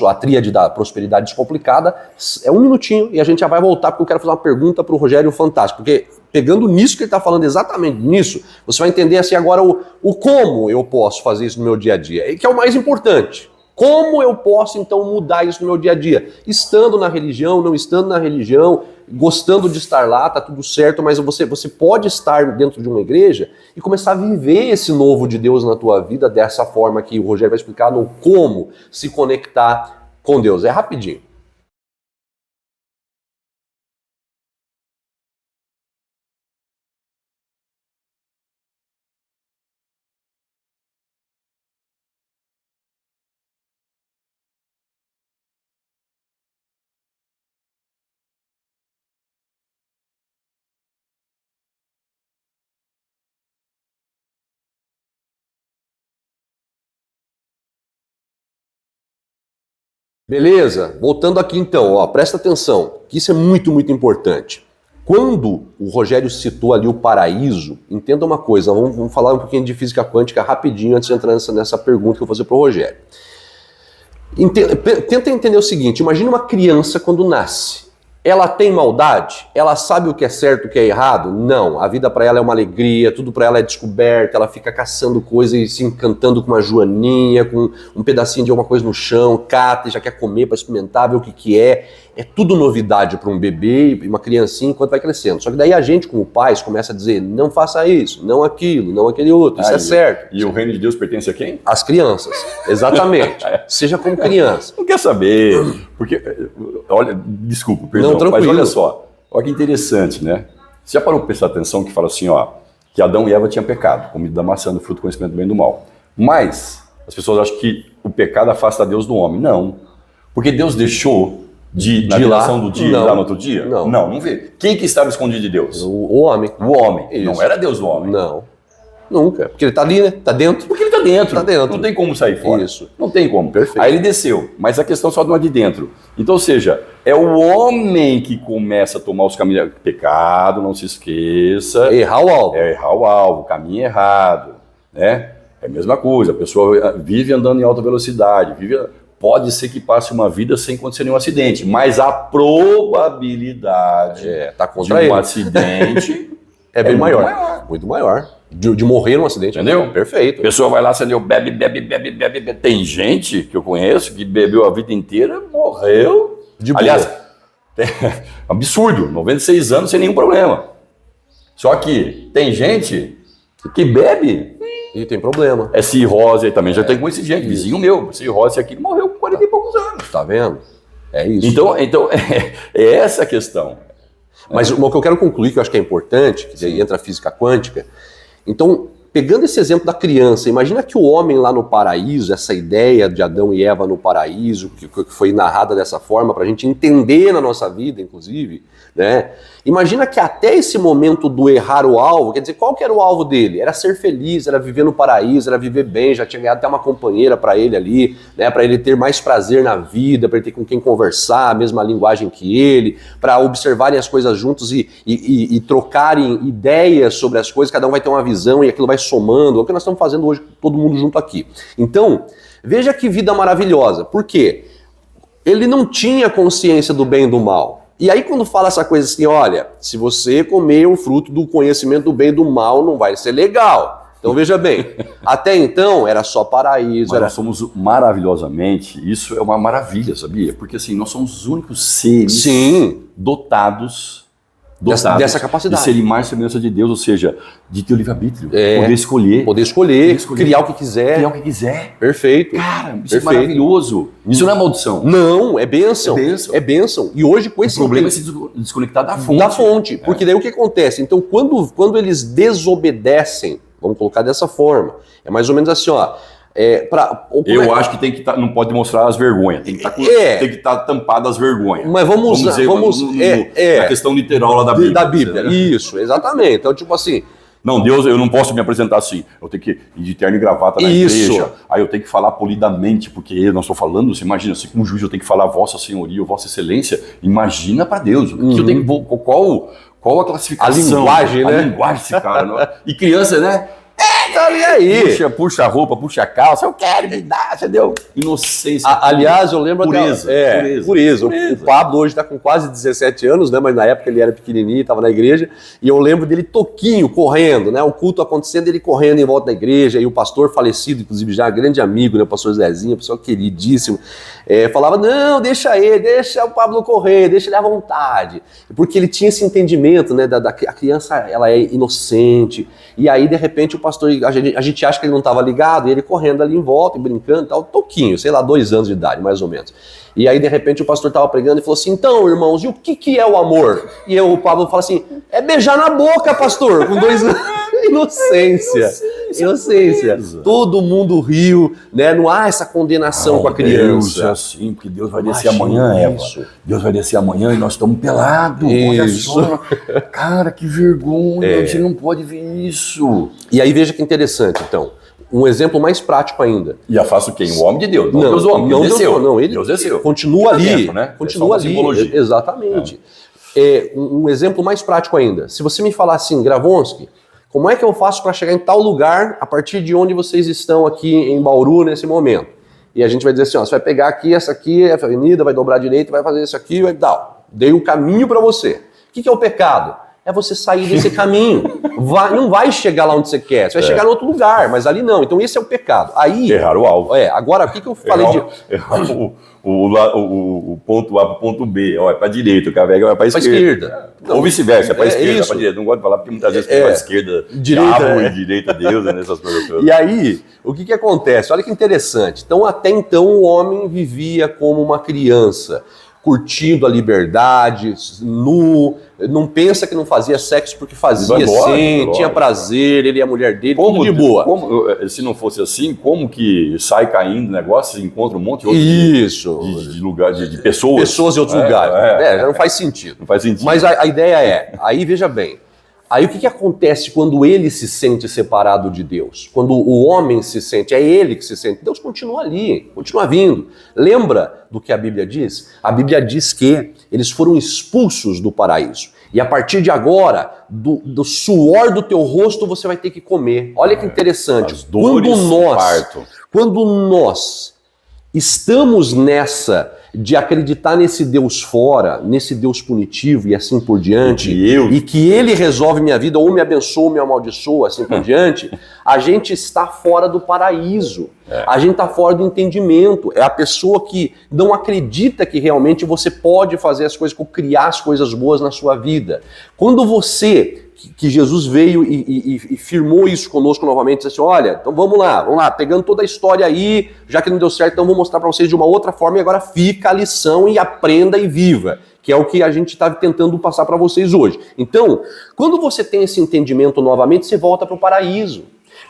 a tríade da prosperidade descomplicada. É um minutinho e a gente já vai voltar, porque eu quero fazer uma pergunta pro Rogério Fantástico, porque pegando nisso que ele está falando, exatamente nisso, você vai entender assim agora o como eu posso fazer isso no meu dia a dia, que é o mais importante. Como eu posso então mudar isso no meu dia a dia? Estando na religião, não estando na religião, gostando de estar lá, tá tudo certo, mas você pode estar dentro de uma igreja e começar a viver esse novo de Deus na tua vida dessa forma que o Rogério vai explicar no como se conectar com Deus. É rapidinho. Beleza? Voltando aqui então, ó, presta atenção, que isso é muito, muito importante. Quando o Rogério citou ali o paraíso, entenda uma coisa, vamos falar um pouquinho de física quântica rapidinho antes de entrar nessa pergunta que eu vou fazer para o Rogério. Tenta entender o seguinte, imagina uma criança quando nasce. Ela tem maldade? Ela sabe o que é certo e o que é errado? Não. A vida para ela é uma alegria, tudo para ela é descoberta, ela fica caçando coisas e se encantando com uma joaninha, com um pedacinho de alguma coisa no chão, cata e já quer comer para experimentar, ver o que que é. É tudo novidade para um bebê e uma criancinha enquanto vai crescendo. Só que daí a gente, como pais, começa a dizer, não faça isso, não aquilo, não aquele outro, isso é certo. E o reino de Deus pertence a quem? Às crianças, exatamente. Seja como criança. Não quer saber, porque, olha, desculpa, perdão, Não, tranquilo. mas olha só, olha que interessante, né? Você já parou para prestar atenção que fala assim, ó, que Adão e Eva tinham pecado, comido da maçã do fruto do conhecimento do bem e do mal. Mas as pessoas acham que o pecado afasta Deus do homem. Não, porque Deus deixou de na direção do dia, lá no outro dia? Não vê. Quem que estava escondido de Deus? O homem. O homem. Isso. Não era Deus o homem. Não, nunca. Porque ele tá ali, né? Tá dentro. Porque ele tá dentro. Tá dentro. Não tem como sair fora. Isso. Não tem como. Perfeito. Aí ele desceu, mas a questão só não é de dentro. Então, ou seja, é o homem que começa a tomar os caminhos. Pecado, não se esqueça. Errar o alvo. É errar o alvo, caminho errado, né? É a mesma coisa, a pessoa vive andando em alta velocidade, pode ser que passe uma vida sem acontecer nenhum acidente, mas a probabilidade tá contra de ele. um acidente é bem maior. Muito maior. De morrer num acidente. Entendeu? Perfeito. A pessoa vai lá, acendeu, bebe. Tem gente que eu conheço que bebeu a vida inteira, morreu. De boa. Aliás, absurdo, 96 anos sem nenhum problema. Só que tem gente que bebe E tem problema. é cirrose, aí também já tem com esse gente, vizinho meu, cirrose aqui, morreu com 40 e poucos anos. Tá vendo? É isso. Então é essa a questão. Mas o que eu quero concluir, que eu acho que é importante, que daí entra a física quântica. Então, pegando esse exemplo da criança, imagina que o homem lá no paraíso, essa ideia de Adão e Eva no paraíso, que foi narrada dessa forma, para a gente entender na nossa vida, inclusive, né? Imagina que até esse momento do errar o alvo, quer dizer, qual que era o alvo dele? Era ser feliz, era viver no paraíso, era viver bem, já tinha ganhado até uma companheira para ele ali, né? Para ele ter mais prazer na vida, para ele ter com quem conversar, a mesma linguagem que ele, para observarem as coisas juntos e trocarem ideias sobre as coisas, cada um vai ter uma visão e aquilo vai somando, é o que nós estamos fazendo hoje, todo mundo junto aqui. Então, veja que vida maravilhosa. Por quê? Ele não tinha consciência do bem e do mal. E aí quando fala essa coisa assim, olha, se você comer o fruto do conhecimento do bem e do mal, não vai ser legal. Então veja bem, até então era só paraíso. Mas nós somos maravilhosamente, isso é uma maravilha, sabia? Porque assim, nós somos os únicos seres dotados dessa capacidade. De ser imagem e semelhança de Deus, ou seja, de ter o livre-arbítrio, poder escolher. Poder escolher, criar o que quiser. Criar o que quiser. Perfeito. Cara, isso é maravilhoso. Isso não é maldição. Não, é bênção. É bênção. E hoje com esse problema é se desconectar da fonte. Da fonte. Porque daí o que acontece? Então, quando eles desobedecem, vamos colocar dessa forma, é mais ou menos assim, ó. Eu acho que tem que não pode mostrar as vergonhas, tem que estar tampado as vergonhas. Mas vamos na questão literal lá da Bíblia. Da Bíblia, isso, exatamente. Então, tipo assim, não, Deus, eu não posso me apresentar assim. Eu tenho que ir de terno e gravata na igreja. Aí eu tenho que falar polidamente, porque nós estou falando, você imagina, se como juiz eu tenho que falar Vossa Senhoria ou Vossa Excelência, imagina para Deus. O que eu tenho que, qual a classificação? A linguagem, né? A linguagem desse cara. Não é? E criança, né? Tá ali aí. Puxa a roupa, puxa a calça, eu quero me dar, entendeu? Inocência. Aliás, eu lembro pureza. Pureza. O Pablo hoje está com quase 17 anos, né? Mas na época ele era pequenininho, estava na igreja, e eu lembro dele toquinho, correndo, né? O culto acontecendo, ele correndo em volta da igreja, e o pastor falecido, inclusive já grande amigo, né? O pastor Zezinho, pessoa queridíssimo, falava, não, deixa o Pablo correr, deixa ele à vontade. Porque ele tinha esse entendimento, né? A criança, ela é inocente, e aí, de repente, o pastor, a gente acha que ele não estava ligado, e ele correndo ali em volta, e brincando e tal, toquinho, sei lá, 2 anos de idade, mais ou menos. E aí, de repente, o pastor estava pregando e falou assim, então, irmãos, e o que é o amor? E o Pablo fala assim, é beijar na boca, pastor, com 2 anos. Inocência. Todo mundo riu, né? Não há essa condenação com a criança. Deus é assim, porque Deus vai descer amanhã, Eva. Deus vai descer amanhã e nós estamos pelados. Olha só. Cara, que vergonha. Você não pode ver isso. E aí veja que interessante, então. Um exemplo mais prático ainda. E afasta quem? O homem de Deus. Não Deus, o homem. Não, Deus desceu. Não, ele Deus desceu. Continua ali. Dentro, né? Continua ali. Simbologia. Exatamente. Um exemplo mais prático ainda. Se você me falar assim, Gravonsky, como é que eu faço para chegar em tal lugar a partir de onde vocês estão aqui em Bauru nesse momento? E a gente vai dizer assim, ó, você vai pegar aqui, essa aqui é a avenida, vai dobrar à direita, vai fazer isso aqui, vai dar. Dei o caminho para você. O que é o pecado? É você sair desse caminho. Não vai chegar lá onde você quer, você vai chegar em outro lugar, mas ali não. Então esse é o pecado. Aí, errar o alvo. Agora, o que eu falei errar o ponto A para o ponto B. Ó, é para a direita, o cavega vai para a esquerda. Ou vice-versa, é para a esquerda, para a direita. Não gosto de falar porque muitas vezes para a esquerda, diabo e direita, Deus, nessas coisas todas. E aí, o que acontece? Olha que interessante. Então, até então, o homem vivia como uma criança, curtindo a liberdade, nu, não pensa que não fazia sexo porque fazia sim, tinha prazer, ele e a mulher dele, tudo de boa. Se não fosse assim, como que sai caindo o negócio e encontra um monte de outro de lugar, de pessoas? Pessoas em outros lugares. Já não faz sentido. Não faz sentido. Mas a ideia aí veja bem, aí o que acontece quando ele se sente separado de Deus? Quando o homem se sente, é ele que se sente. Deus continua ali, continua vindo. Lembra do que a Bíblia diz? A Bíblia diz que eles foram expulsos do paraíso. E a partir de agora, do suor do teu rosto você vai ter que comer. Olha que interessante. As dores quando nós estamos nessa de acreditar nesse Deus fora, nesse Deus punitivo e assim por diante, e que ele resolve minha vida, ou me abençoa, ou me amaldiçoa, assim por diante, a gente está fora do paraíso. A gente está fora do entendimento. É a pessoa que não acredita que realmente você pode fazer as coisas, criar as coisas boas na sua vida. Quando você... que Jesus veio e firmou isso conosco novamente, disse assim, olha, então vamos lá, pegando toda a história aí, já que não deu certo, então vou mostrar para vocês de uma outra forma e agora fica a lição e aprenda e viva, que é o que a gente está tentando passar para vocês hoje. Então, quando você tem esse entendimento novamente, você volta para o paraíso.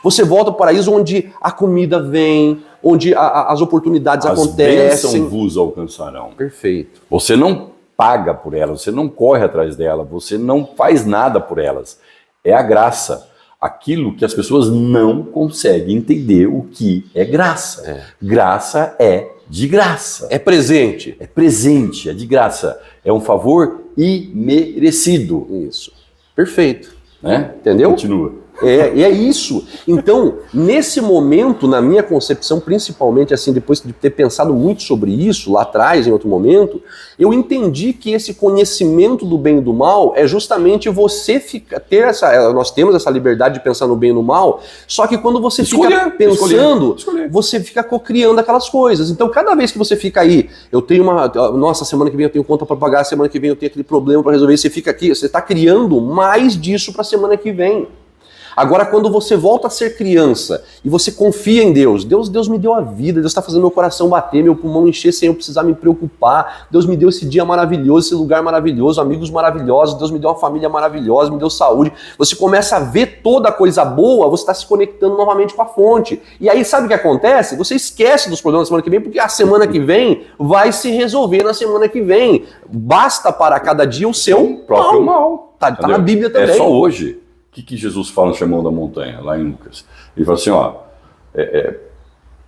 Você volta para o paraíso onde a comida vem, onde as oportunidades acontecem. As bênçãos vos alcançarão. Perfeito. Você não paga por elas, você não corre atrás dela, você não faz nada por elas. É a graça. Aquilo que as pessoas não conseguem entender o que é graça. Graça é de graça. É presente. É presente, é de graça. É um favor imerecido. Isso. Perfeito. Né? Entendeu? Continua. É isso. Então, nesse momento, na minha concepção, principalmente assim, depois de ter pensado muito sobre isso lá atrás, em outro momento, eu entendi que esse conhecimento do bem e do mal é justamente você ter nós temos essa liberdade de pensar no bem e no mal, só que quando você fica pensando, você fica cocriando aquelas coisas. Então, cada vez que você fica aí, eu tenho nossa, semana que vem eu tenho conta para pagar, semana que vem eu tenho aquele problema para resolver, você fica aqui, você está criando mais disso para a semana que vem. Agora, quando você volta a ser criança e você confia em Deus, Deus me deu a vida, Deus está fazendo meu coração bater, meu pulmão encher sem eu precisar me preocupar, Deus me deu esse dia maravilhoso, esse lugar maravilhoso, amigos maravilhosos, Deus me deu uma família maravilhosa, me deu saúde. Você começa a ver toda a coisa boa, você está se conectando novamente com a fonte. E aí sabe o que acontece? Você esquece dos problemas da semana que vem, porque a semana que vem vai se resolver na semana que vem. Basta para cada dia o seu próprio mal. Tá na Bíblia também. É só hoje. O que Jesus fala no Sermão da Montanha, lá em Lucas? Ele fala assim,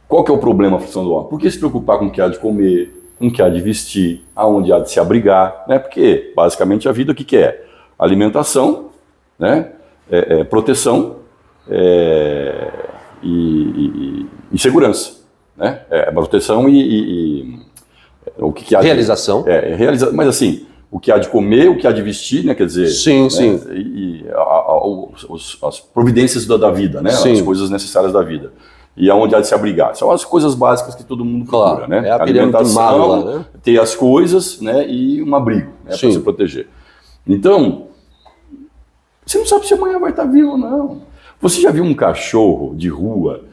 qual que é o problema, a aflição do homem? Por que se preocupar com o que há de comer, com o que há de vestir, aonde há de se abrigar? Né? Porque, basicamente, a vida o que é? Alimentação, né? Proteção e segurança. Né? Proteção o que há realização. Mas assim... O que há de comer, o que há de vestir, né? Quer dizer... Sim, né? sim. E as providências da vida, né? Sim. As coisas necessárias da vida. E aonde há de se abrigar. São as coisas básicas que todo mundo procura, né? É a alimentação, né? Ter as coisas, né? E um abrigo, né? Para se proteger. Então, você não sabe se amanhã vai estar vivo ou não. Você já viu um cachorro de rua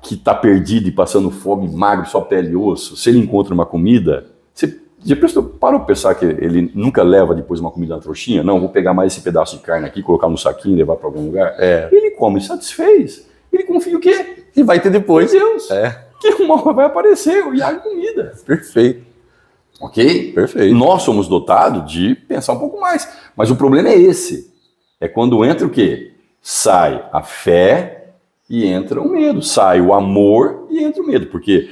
que está perdido e passando fome, magro, só pele e osso? Se ele encontra uma comida, você... Já parou para pensar que ele nunca leva depois uma comida na trouxinha? Não, vou pegar mais esse pedaço de carne aqui, colocar no saquinho e levar para algum lugar. Ele come satisfez. Ele confia o quê? E vai ter depois. Em Deus. Que uma hora vai aparecer e há comida. Perfeito. Ok? Perfeito. Nós somos dotados de pensar um pouco mais. Mas o problema é esse. É quando entra o quê? Sai a fé e entra o medo. Sai o amor e entra o medo. Porque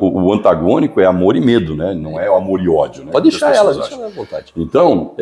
o antagônico é amor e medo, né? Não é o amor e ódio. Né? Pode deixar ela à vontade. Então,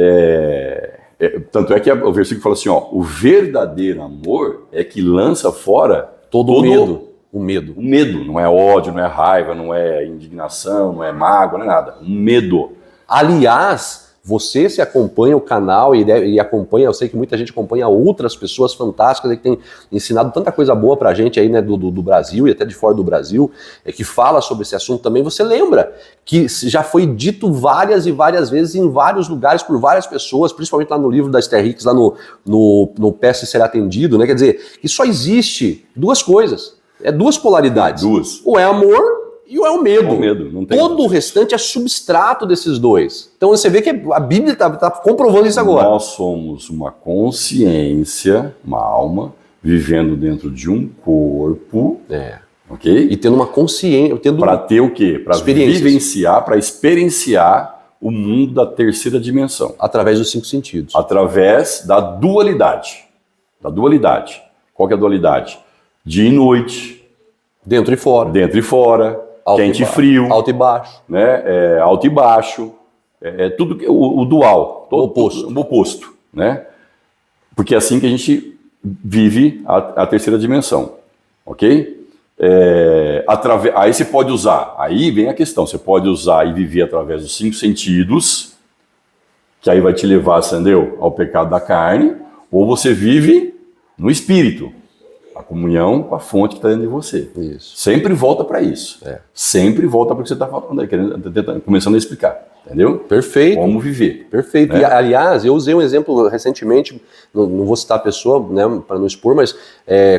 tanto é que o versículo fala assim, o verdadeiro amor é que lança fora todo o medo. O medo. Não é ódio, não é raiva, não é indignação, não é mágoa, não é nada. O medo. Aliás, você se acompanha o canal e acompanha, eu sei que muita gente acompanha outras pessoas fantásticas que têm ensinado tanta coisa boa pra gente aí, né, do Brasil e até de fora do Brasil, que fala sobre esse assunto também. Você lembra que já foi dito várias e várias vezes em vários lugares por várias pessoas, principalmente lá no livro da Esther Hicks, lá no Peça e Será Atendido, né? Quer dizer, que só existe duas coisas, duas polaridades. Duas. Ou é amor e o medo. O medo, não tem. Todo o restante é substrato desses dois. Então você vê que a Bíblia está comprovando isso agora. Nós somos uma consciência, uma alma, vivendo dentro de um corpo, ok? E tendo uma consciência... Para ter o quê? Para vivenciar, para experienciar o mundo da terceira dimensão. Através dos 5 sentidos. Através da dualidade. Da dualidade. Qual que é a dualidade? Dia e noite. Dentro e fora. Dentro e fora. Quente e frio. Alto e baixo. Né? Alto e baixo. Tudo o dual. O oposto. O oposto. Né? Porque é assim que a gente vive a terceira dimensão. Ok? Aí você pode usar. Aí vem a questão. Você pode usar e viver através dos 5 sentidos. Que aí vai te levar, entendeu? Ao pecado da carne. Ou você vive no espírito. A comunhão com a fonte que está dentro de você. Isso. Sempre volta para isso. Sempre volta para o que você está falando aí, começando a explicar. Entendeu? Perfeito. Como viver. Perfeito. E, aliás, eu usei um exemplo recentemente, não vou citar a pessoa, né, para não expor, mas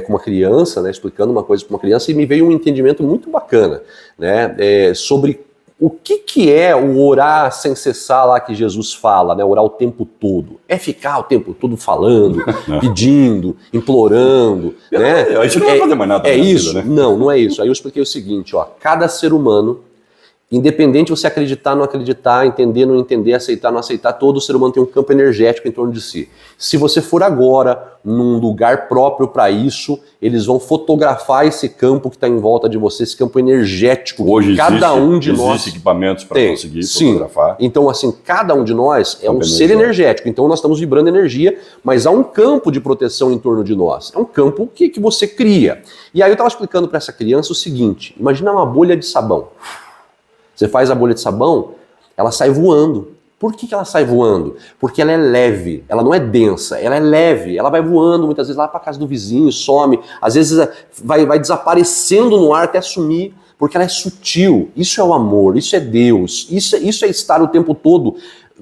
com uma criança, né, explicando uma coisa para uma criança, e me veio um entendimento muito bacana, né, sobre o que é o orar sem cessar lá que Jesus fala, né? Orar o tempo todo. É ficar o tempo todo falando, pedindo, implorando, né? A gente não vai fazer mais nada. É isso? Vida, né? Não é isso. Aí eu expliquei o seguinte, ó, cada ser humano, independente de você acreditar, não acreditar, entender, não entender, aceitar, não aceitar, todo ser humano tem um campo energético em torno de si. Se você for agora num lugar próprio para isso, eles vão fotografar esse campo que está em volta de você, esse campo energético. Hoje cada um de nós existem equipamentos para conseguir fotografar. Então, assim, cada um de nós é um ser energético. Então, nós estamos vibrando energia, mas há um campo de proteção em torno de nós. É um campo que você cria. E aí eu estava explicando para essa criança o seguinte, imagina uma bolha de sabão. Você faz a bolha de sabão, ela sai voando. Por que ela sai voando? Porque ela é leve, ela não é densa, ela é leve, ela vai voando muitas vezes lá para casa do vizinho, some, às vezes vai desaparecendo no ar até sumir, porque ela é sutil. Isso é o amor, isso é Deus, isso é estar o tempo todo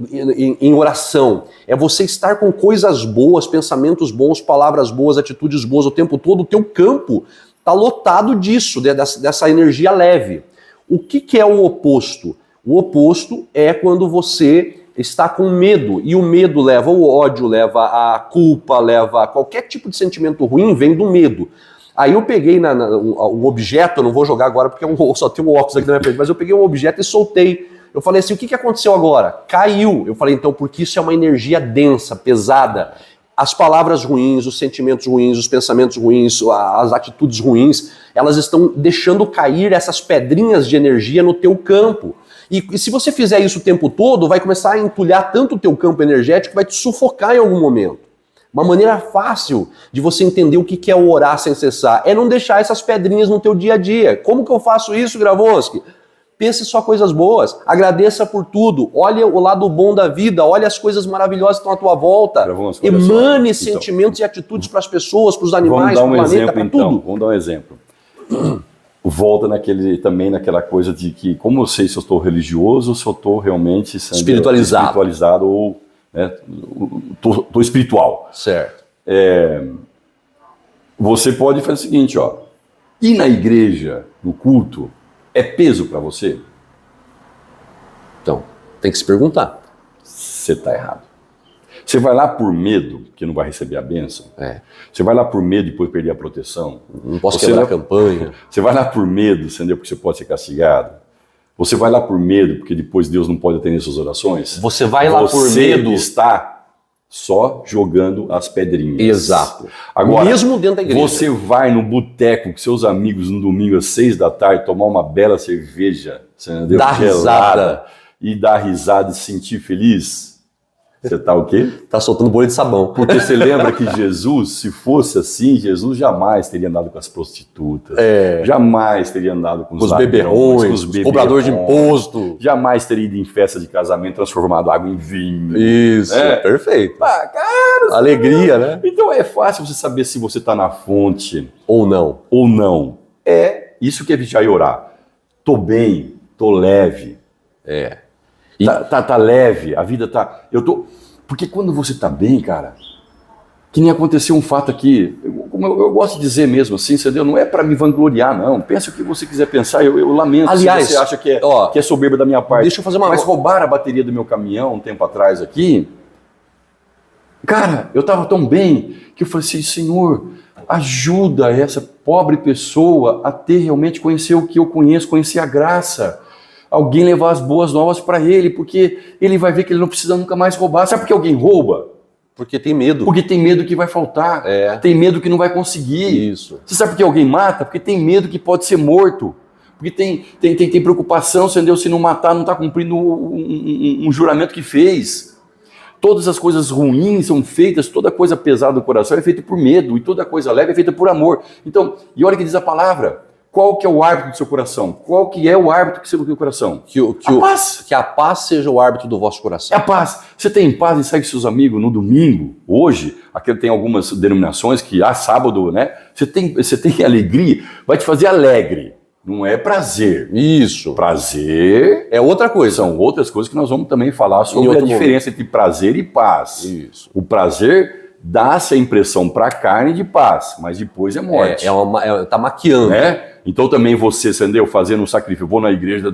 em oração. É você estar com coisas boas, pensamentos bons, palavras boas, atitudes boas o tempo todo. O teu campo está lotado disso, dessa energia leve. O que é o oposto? O oposto é quando você está com medo, e o medo leva ao ódio, leva à culpa, leva a qualquer tipo de sentimento ruim, vem do medo. Aí eu peguei um objeto, eu não vou jogar agora porque só tem um óculos aqui na minha frente, mas eu peguei um objeto e soltei. Eu falei assim, o que aconteceu agora? Caiu. Eu falei, então, porque isso é uma energia densa, pesada. As palavras ruins, os sentimentos ruins, os pensamentos ruins, as atitudes ruins, elas estão deixando cair essas pedrinhas de energia no teu campo. E se você fizer isso o tempo todo, vai começar a entulhar tanto o teu campo energético, vai te sufocar em algum momento. Uma maneira fácil de você entender o que é o orar sem cessar é não deixar essas pedrinhas no teu dia a dia. Como que eu faço isso, Gravonski? Pense só coisas boas, agradeça por tudo, olha o lado bom da vida, olha as coisas maravilhosas que estão à tua volta, emane sentimentos e atitudes para as pessoas, para os animais, para o planeta, para tudo. Vamos dar um exemplo. Volta também naquela coisa de que, como eu sei se eu estou religioso ou se eu estou realmente sendo espiritualizado ou estou espiritual. Certo. Você pode fazer o seguinte, ó, ir na igreja, no culto, é peso para você? Então, tem que se perguntar. Você está errado. Você vai lá por medo, que não vai receber a bênção. Você vai lá por medo e depois perder a proteção. Não posso quebrar a campanha. Você vai lá por medo, entendeu? Porque você pode ser castigado. Você vai lá por medo, porque depois Deus não pode atender suas orações. Você vai lá por medo. Você está só jogando as pedrinhas. Exato. Agora, mesmo dentro da igreja. Você vai no boteco com seus amigos no domingo às 6 da tarde tomar uma bela cerveja, entendeu? Dar risada. E dar risada e se sentir feliz. Você tá o quê? Tá soltando bolha de sabão. Porque você lembra que Jesus, se fosse assim, Jesus jamais teria andado com as prostitutas, jamais teria andado com os beberrões, os cobradores de imposto, jamais teria ido em festa de casamento transformado água em vinho. Isso, perfeito. Cara, alegria, né? Então é fácil você saber se você está na fonte ou não. É isso que é vigiar e orar. Tô bem, tô leve. Tá leve, a vida tá... Porque quando você tá bem, cara, que nem aconteceu um fato aqui, como eu gosto de dizer mesmo assim, entendeu? Não é para me vangloriar, não. Pensa o que você quiser pensar, eu lamento. Aliás, se você acha que é soberba da minha parte. Deixa eu fazer uma... Mas roubaram a bateria do meu caminhão um tempo atrás aqui. Cara, eu tava tão bem que eu falei assim, Senhor, ajuda essa pobre pessoa a ter realmente conhecer o que eu conheço, conhecer a graça. Alguém levar as boas novas para ele, porque ele vai ver que ele não precisa nunca mais roubar. Sabe por que alguém rouba? Porque tem medo. Porque tem medo que vai faltar, tem medo que não vai conseguir. Isso. Você sabe por que alguém mata? Porque tem medo que pode ser morto. Porque tem preocupação, entendeu? Se não matar, não está cumprindo um juramento que fez. Todas as coisas ruins são feitas, toda coisa pesada do coração é feita por medo, e toda coisa leve é feita por amor. Então, e olha o que diz a palavra. Qual que é o árbitro do seu coração? Qual que é o árbitro que você tem no coração? Paz. Que a paz seja o árbitro do vosso coração. É a paz. Você tem paz e segue seus amigos no domingo, hoje, aqui tem algumas denominações que sábado, né? Você tem alegria, vai te fazer alegre. Não é prazer. Isso. Prazer é outra coisa. São outras coisas que nós vamos também falar sobre a diferença entre prazer e paz. Isso. O prazer dá essa impressão para a carne de paz, mas depois é morte. Tá maquiando. Né? Então também você, entendeu? Fazendo um sacrifício, vou na igreja,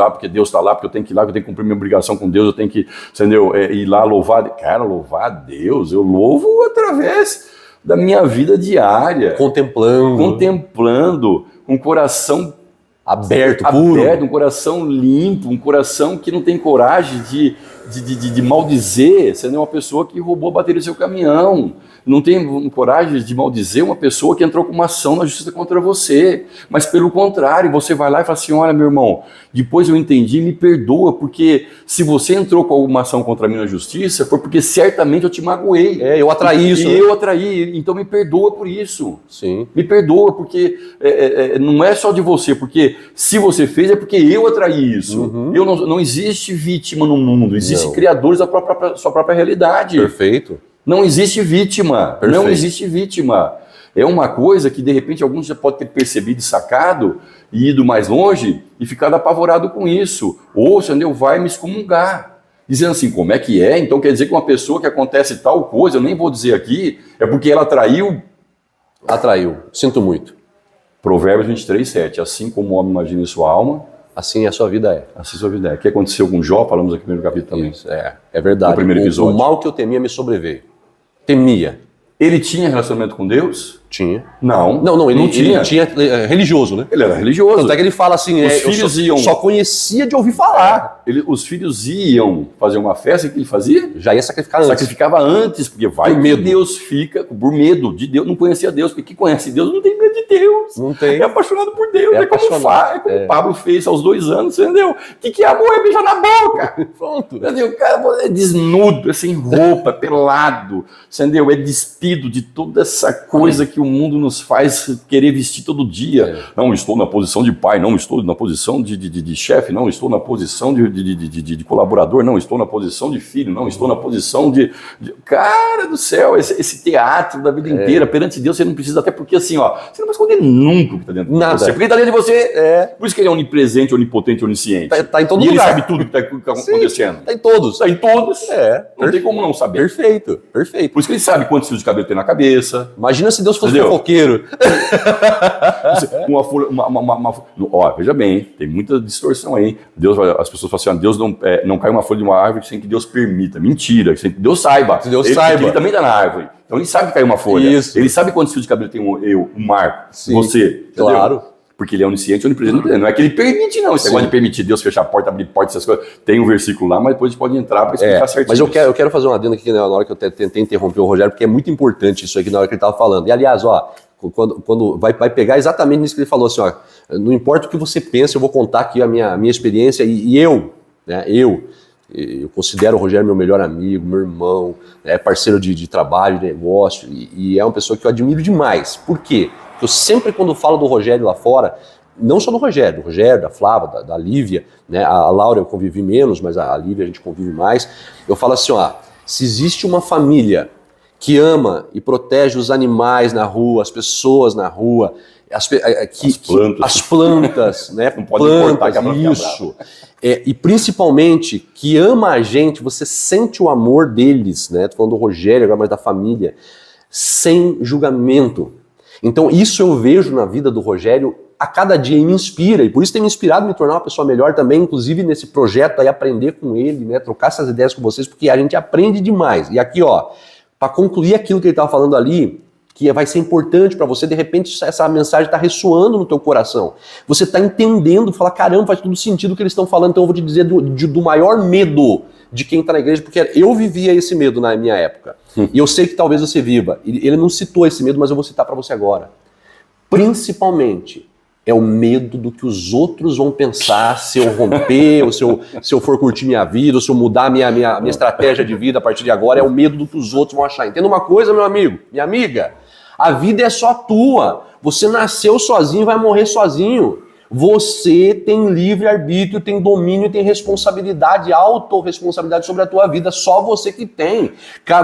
porque Deus está lá, porque eu tenho que ir lá, porque eu tenho que cumprir minha obrigação com Deus, eu tenho que, entendeu? Ir lá louvar. Cara, louvar a Deus, eu louvo através da minha vida diária. Contemplando, um coração aberto, puro. Um coração limpo, um coração que não tem coragem de maldizer. Você não é uma pessoa que roubou a bateria do seu caminhão. Não tem coragem de maldizer uma pessoa que entrou com uma ação na justiça contra você. Mas pelo contrário, você vai lá e fala assim, olha meu irmão, depois eu entendi, me perdoa, porque se você entrou com alguma ação contra mim na justiça, foi porque certamente eu te magoei. Eu atraí isso. Eu atraí, então me perdoa por isso. Sim. Me perdoa, porque não é só de você, porque se você fez é porque eu atraí isso. Uhum. Não existe vítima no mundo, existem criadores da sua própria realidade. Perfeito. Não existe vítima. Perfeito. Não existe vítima. É uma coisa que de repente alguns já podem ter percebido e sacado e ido mais longe e ficado apavorado com isso. Ou, entendeu? Vai me excomungar. Dizendo assim, como é que é? Então quer dizer que uma pessoa que acontece tal coisa, eu nem vou dizer aqui, é porque ela atraiu. Atraiu. Sinto muito. Provérbios 23:7. Assim como o homem imagina em sua alma, assim a sua vida é. Assim a sua vida é. O que aconteceu com Jó, falamos aqui no primeiro capítulo também. Isso, é verdade. No primeiro episódio. O mal que eu temia me sobreveio. Temia. Ele tinha relacionamento com Deus? Tinha. Não, ele tinha religioso, né? Ele era religioso. Tanto é que ele fala assim, os filhos iam... só conhecia de ouvir falar. Os filhos iam fazer uma festa, o que ele fazia? Já ia sacrificar antes. Sacrificava antes, porque vai por medo. Deus fica, por medo de Deus, não conhecia Deus, porque quem conhece Deus não tem medo de Deus. Não tem. É apaixonado por Deus, como Pablo fez aos 2 anos, entendeu? O que é amor? É beijar na boca. Pronto. Entendeu? O cara é desnudo, é sem roupa, é pelado, entendeu? É despido de toda essa coisa que o mundo nos faz querer vestir todo dia. Não estou na posição de pai, não estou na posição de chefe, não estou na posição de colaborador, não estou na posição de filho, não estou na posição de... Cara do céu, esse teatro da vida inteira, perante Deus você não precisa, até porque assim, ó, você não vai esconder nunca o que está dentro de você. Porque está dentro de você. Por isso que ele é onipresente, onipotente, onisciente. Tá em todo lugar. E ele sabe tudo que está acontecendo. Está em todos. Está em todos. Não tem como não saber. Perfeito. Por isso que ele sabe quantos fios de cabelo tem na cabeça. Imagina se Deus fosse fofoqueiro. Veja bem, tem muita distorção aí. As pessoas falam assim, Deus não cai uma folha de uma árvore sem que Deus permita. Mentira, sem que Deus saiba. Ele também está na árvore. Então ele sabe que caiu uma folha. Isso. Ele sabe quantos fios de cabelo tem o Marco, você. Claro. Entendeu? Porque ele é onisciente, onipresente. Não é que ele permite, não. Esse negócio de permitir Deus fechar a porta, abrir porta, essas coisas. Tem um versículo lá, mas depois a gente pode entrar para explicar certinho. Mas eu quero fazer uma adenda aqui na hora que eu tentei interromper o Rogério, porque é muito importante isso aqui na hora que ele estava falando. E aliás, quando vai pegar exatamente nisso que ele falou, assim, não importa o que você pensa, eu vou contar aqui a minha experiência e eu Eu considero o Rogério meu melhor amigo, meu irmão, parceiro de trabalho, de negócio, e é uma pessoa que eu admiro demais. Por quê? Porque eu sempre, quando falo do Rogério lá fora, não só do Rogério, da Flávia, da Lívia, né? A Laura eu convivi menos, mas a Lívia a gente convive mais. Eu falo assim, ó, se existe uma família que ama e protege os animais na rua, as pessoas na rua, as plantas, né? Não pode cortar, que a planta isso. E principalmente que ama a gente, você sente o amor deles, né? Tô falando do Rogério agora, mas da família, sem julgamento. Então isso eu vejo na vida do Rogério a cada dia e me inspira, e por isso tem me inspirado a me tornar uma pessoa melhor também, inclusive nesse projeto aí, aprender com ele, né? Trocar essas ideias com vocês, porque a gente aprende demais. E aqui, ó, para concluir aquilo que ele estava falando ali, que vai ser importante para você, de repente essa mensagem está ressoando no teu coração. Você está entendendo, fala, caramba, faz todo sentido o que eles estão falando, então eu vou te dizer do maior medo de quem está na igreja, porque eu vivia esse medo na minha época. E eu sei que talvez você viva. Ele não citou esse medo, mas eu vou citar para você agora. Principalmente, é o medo do que os outros vão pensar se eu romper, ou se eu for curtir minha vida, ou se eu mudar minha estratégia de vida a partir de agora. É o medo do que os outros vão achar. Entenda uma coisa, meu amigo, minha amiga. A vida é só tua. Você nasceu sozinho, vai morrer sozinho. Você tem livre-arbítrio, tem domínio, tem responsabilidade, autorresponsabilidade sobre a tua vida. Só você que tem.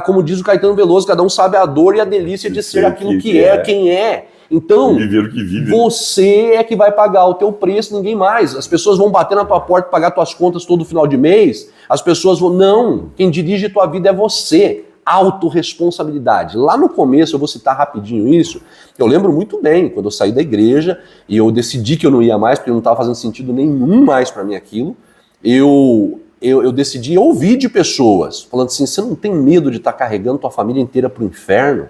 Como diz o Caetano Veloso, cada um sabe a dor e a delícia de ser aquilo que é, quem é. Então, viver o que vive. Você é que vai pagar o teu preço, ninguém mais. As pessoas vão bater na tua porta, pagar tuas contas todo final de mês. As pessoas vão... Não, quem dirige a tua vida é você. Autorresponsabilidade. Lá no começo, eu vou citar rapidinho isso, eu lembro muito bem, quando eu saí da igreja e eu decidi que eu não ia mais, porque não estava fazendo sentido nenhum mais para mim aquilo, eu decidi ouvir de pessoas, falando assim, você não tem medo de estar carregando tua família inteira pro inferno?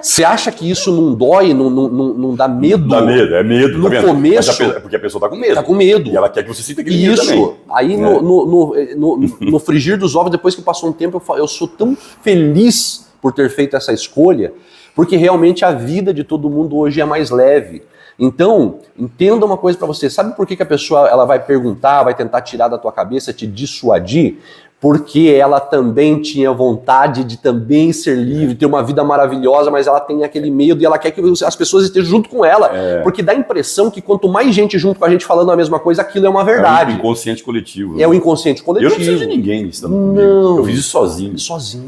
Você acha que isso não dói, não dá medo? Dá medo, é medo. No começo... Porque a pessoa tá com medo. Tá com medo. E ela quer que você sinta aquele medo também. Isso. Aí no frigir dos ovos, depois que passou um tempo, eu sou tão feliz por ter feito essa escolha, porque realmente a vida de todo mundo hoje é mais leve. Então, entenda uma coisa pra você. Sabe por que a pessoa ela vai perguntar, vai tentar tirar da tua cabeça, te dissuadir? Porque ela também tinha vontade de também ser livre, ter uma vida maravilhosa, mas ela tem aquele medo e ela quer que as pessoas estejam junto com ela. Porque dá a impressão que quanto mais gente junto com a gente falando a mesma coisa, aquilo é uma verdade. É o inconsciente coletivo. É o inconsciente coletivo. Eu não preciso de ninguém estando comigo. Eu fiz isso sozinho.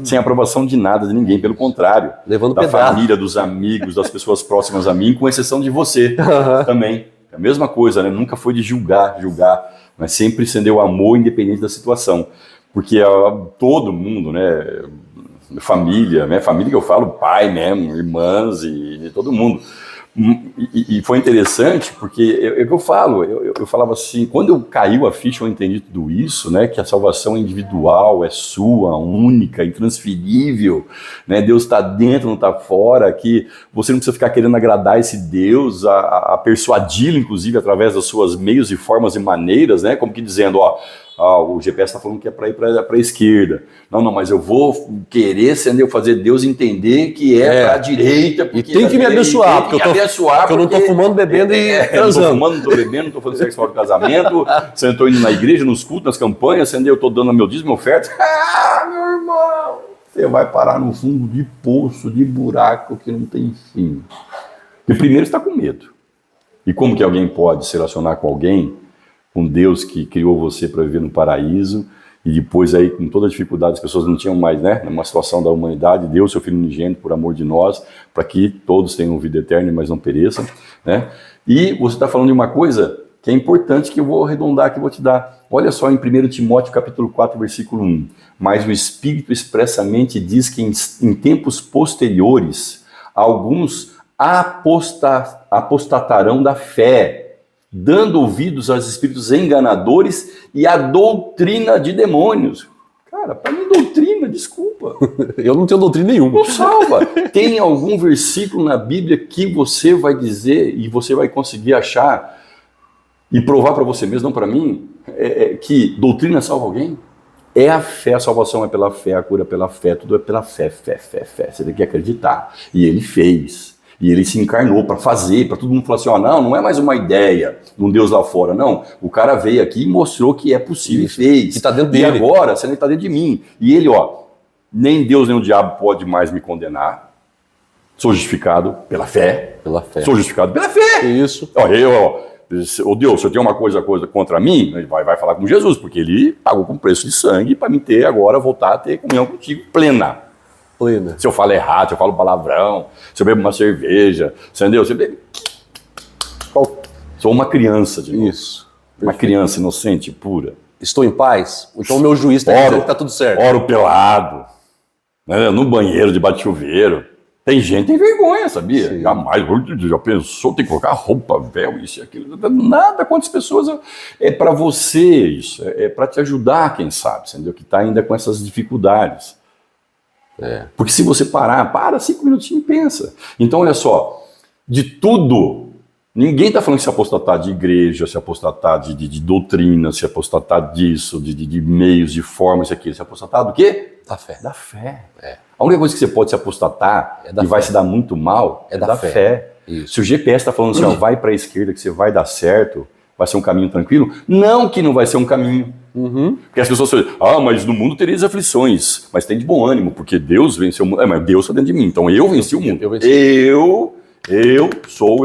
Sem aprovação de nada, de ninguém. Pelo contrário. Levando da pedaço. Família, dos amigos, das pessoas próximas a mim, com exceção de você também. É a mesma coisa, né? Nunca foi de julgar, mas sempre estender o amor independente da situação. Porque todo mundo, né, família que eu falo, pai mesmo, irmãs e todo mundo. E foi interessante porque é o que eu falo, eu falava assim, quando eu caiu a ficha, eu entendi tudo isso, né, que a salvação é individual, é sua, única, intransferível, né, Deus está dentro, não está fora, que você não precisa ficar querendo agradar esse Deus, a persuadi-lo, inclusive, através das suas meios e formas e maneiras, né, como que dizendo, o GPS está falando que é para ir para a esquerda. Não, mas eu vou querer fazer Deus entender que é para a direita. E tem que me abençoar, porque eu não estou fumando, bebendo e transando. Não estou fumando, não estou bebendo, não estou fazendo sexo fora do casamento, eu estou indo na igreja, nos cultos, nas campanhas, eu estou dando meu dízimo e oferta. Meu irmão, você vai parar no fundo de poço, de buraco que não tem fim. E primeiro está com medo. E como que alguém pode se relacionar com alguém, com Deus que criou você para viver no paraíso, e depois aí com toda a dificuldade as pessoas não tinham mais, né, numa situação da humanidade, Deus, seu Filho unigênito por amor de nós, para que todos tenham vida eterna, mas não pereçam, né? E você está falando de uma coisa que é importante, que eu vou arredondar, que eu vou te dar. Olha só em 1 Timóteo capítulo 4, versículo 1. Mas o Espírito expressamente diz que em tempos posteriores, alguns apostatarão da fé, dando ouvidos aos espíritos enganadores e à doutrina de demônios. Cara, para mim doutrina, desculpa. Eu não tenho doutrina nenhuma. Não salva. Tem algum versículo na Bíblia que você vai dizer e você vai conseguir achar e provar para você mesmo, não para mim, que doutrina salva alguém? É a fé, a salvação é pela fé, a cura é pela fé, tudo é pela fé, fé. Você tem que acreditar. E ele fez. E ele se encarnou para fazer, para todo mundo falar assim, ó, não é mais uma ideia de um Deus lá fora, não. O cara veio aqui e mostrou que é possível e fez. Que tá dentro e dele. agora você nem está dentro de mim. E ele, ó, nem Deus nem o diabo pode mais me condenar. Sou justificado pela fé. Pela fé. Sou justificado pela fé. Isso. Ó, ô Deus, se eu tenho uma coisa contra mim, ele vai falar com Jesus, porque ele pagou com preço de sangue para me ter agora, voltar a ter comunhão contigo plena. Se eu falo errado, se eu falo palavrão, se eu bebo uma cerveja, entendeu? Se eu bebo... Sou uma criança de novo. Isso. Uma criança inocente, pura. Estou em paz? Então o meu juiz está dizendo que tá tudo certo. Oro pelado, né, no banheiro, debaixo de chuveiro. Tem gente que tem vergonha, sabia? Sim. Jamais, já pensou, tem que colocar roupa, véu, isso e aquilo. Nada contra as pessoas. É para você isso, é para te ajudar, quem sabe, entendeu? Que está ainda com essas dificuldades. Porque se você para 5 minutinhos e pensa. Então, olha só, de tudo, ninguém está falando que se apostatar de igreja, se apostatar de doutrina, se apostatar disso, de meios, de formas, isso aqui. Se apostatar do quê? Da fé. Da fé. A única coisa que você pode se apostatar e vai se dar muito mal é da fé. Isso. Se o GPS está falando assim, ó, vai para a esquerda que você vai dar certo, vai ser um caminho tranquilo, não que não vai ser um caminho. Porque as pessoas falam, mas no mundo teria aflições, mas tem de bom ânimo, porque Deus venceu o mundo. Mas Deus está dentro de mim, então eu venci o mundo. Eu sou.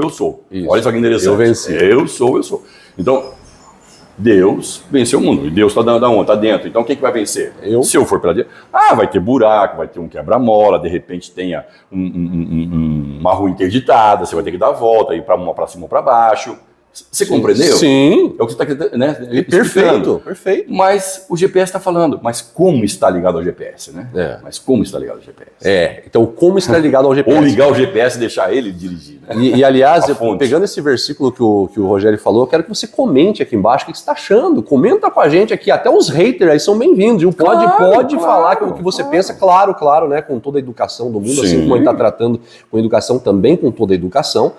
Isso. Olha só que interessante. Eu venci. Eu sou. Então, Deus venceu o mundo. E Deus está dando onde? Está dentro. Então, quem que vai vencer? Se eu for para dentro, vai ter buraco, vai ter um quebra-mola, de repente tenha uma rua interditada, você vai ter que dar a volta, ir para cima ou para baixo. Você compreendeu? Sim. É o que você está, né? Perfeito. Mas o GPS está falando, mas como está ligado ao GPS, né? Mas como está ligado ao GPS? Então como está ligado ao GPS? Ou ligar o GPS e deixar ele dirigir, né? E aliás, pegando esse versículo que o Rogério falou, eu quero que você comente aqui embaixo o que você está achando. Comenta com a gente aqui, até os haters aí são bem-vindos. Pode falar o que você pensa, claro, né? Com toda a educação do mundo, assim como ele está tratando com educação, também com toda a educação.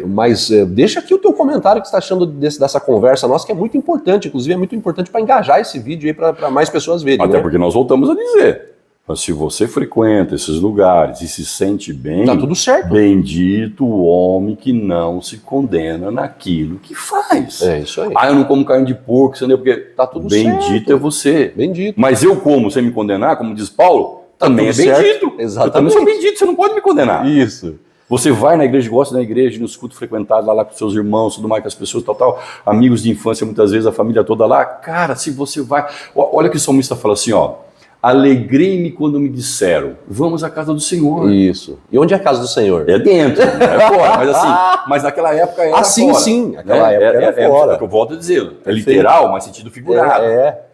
Mas deixa aqui o teu comentário que você está achando dessa conversa nossa, que é muito importante, inclusive é muito importante para engajar esse vídeo aí para mais pessoas verem. Até porque nós voltamos a dizer, mas se você frequenta esses lugares e se sente bem, tá tudo certo. Bendito o homem que não se condena naquilo que faz. É isso aí. Eu não como carne de porco, entendeu? Porque tá tudo bendito certo. É você. Bendito. Mas eu como sem me condenar, como diz Paulo, também é bendito. Certo. Exatamente. Eu também sou bendito, você não pode me condenar. Isso. Você vai na igreja, gosta da igreja, nos cultos frequentados, lá com seus irmãos, tudo mais, com as pessoas, tal, amigos de infância, muitas vezes, a família toda lá. Cara, se você vai... Olha que o salmista fala assim, ó. Alegrei-me quando me disseram, vamos à casa do Senhor. Isso. E onde é a casa do Senhor? É dentro, não é fora. Mas assim, mas naquela época era fora. Sim. Naquela época era fora. É o que eu volto a dizer. É literal, mas sentido figurado.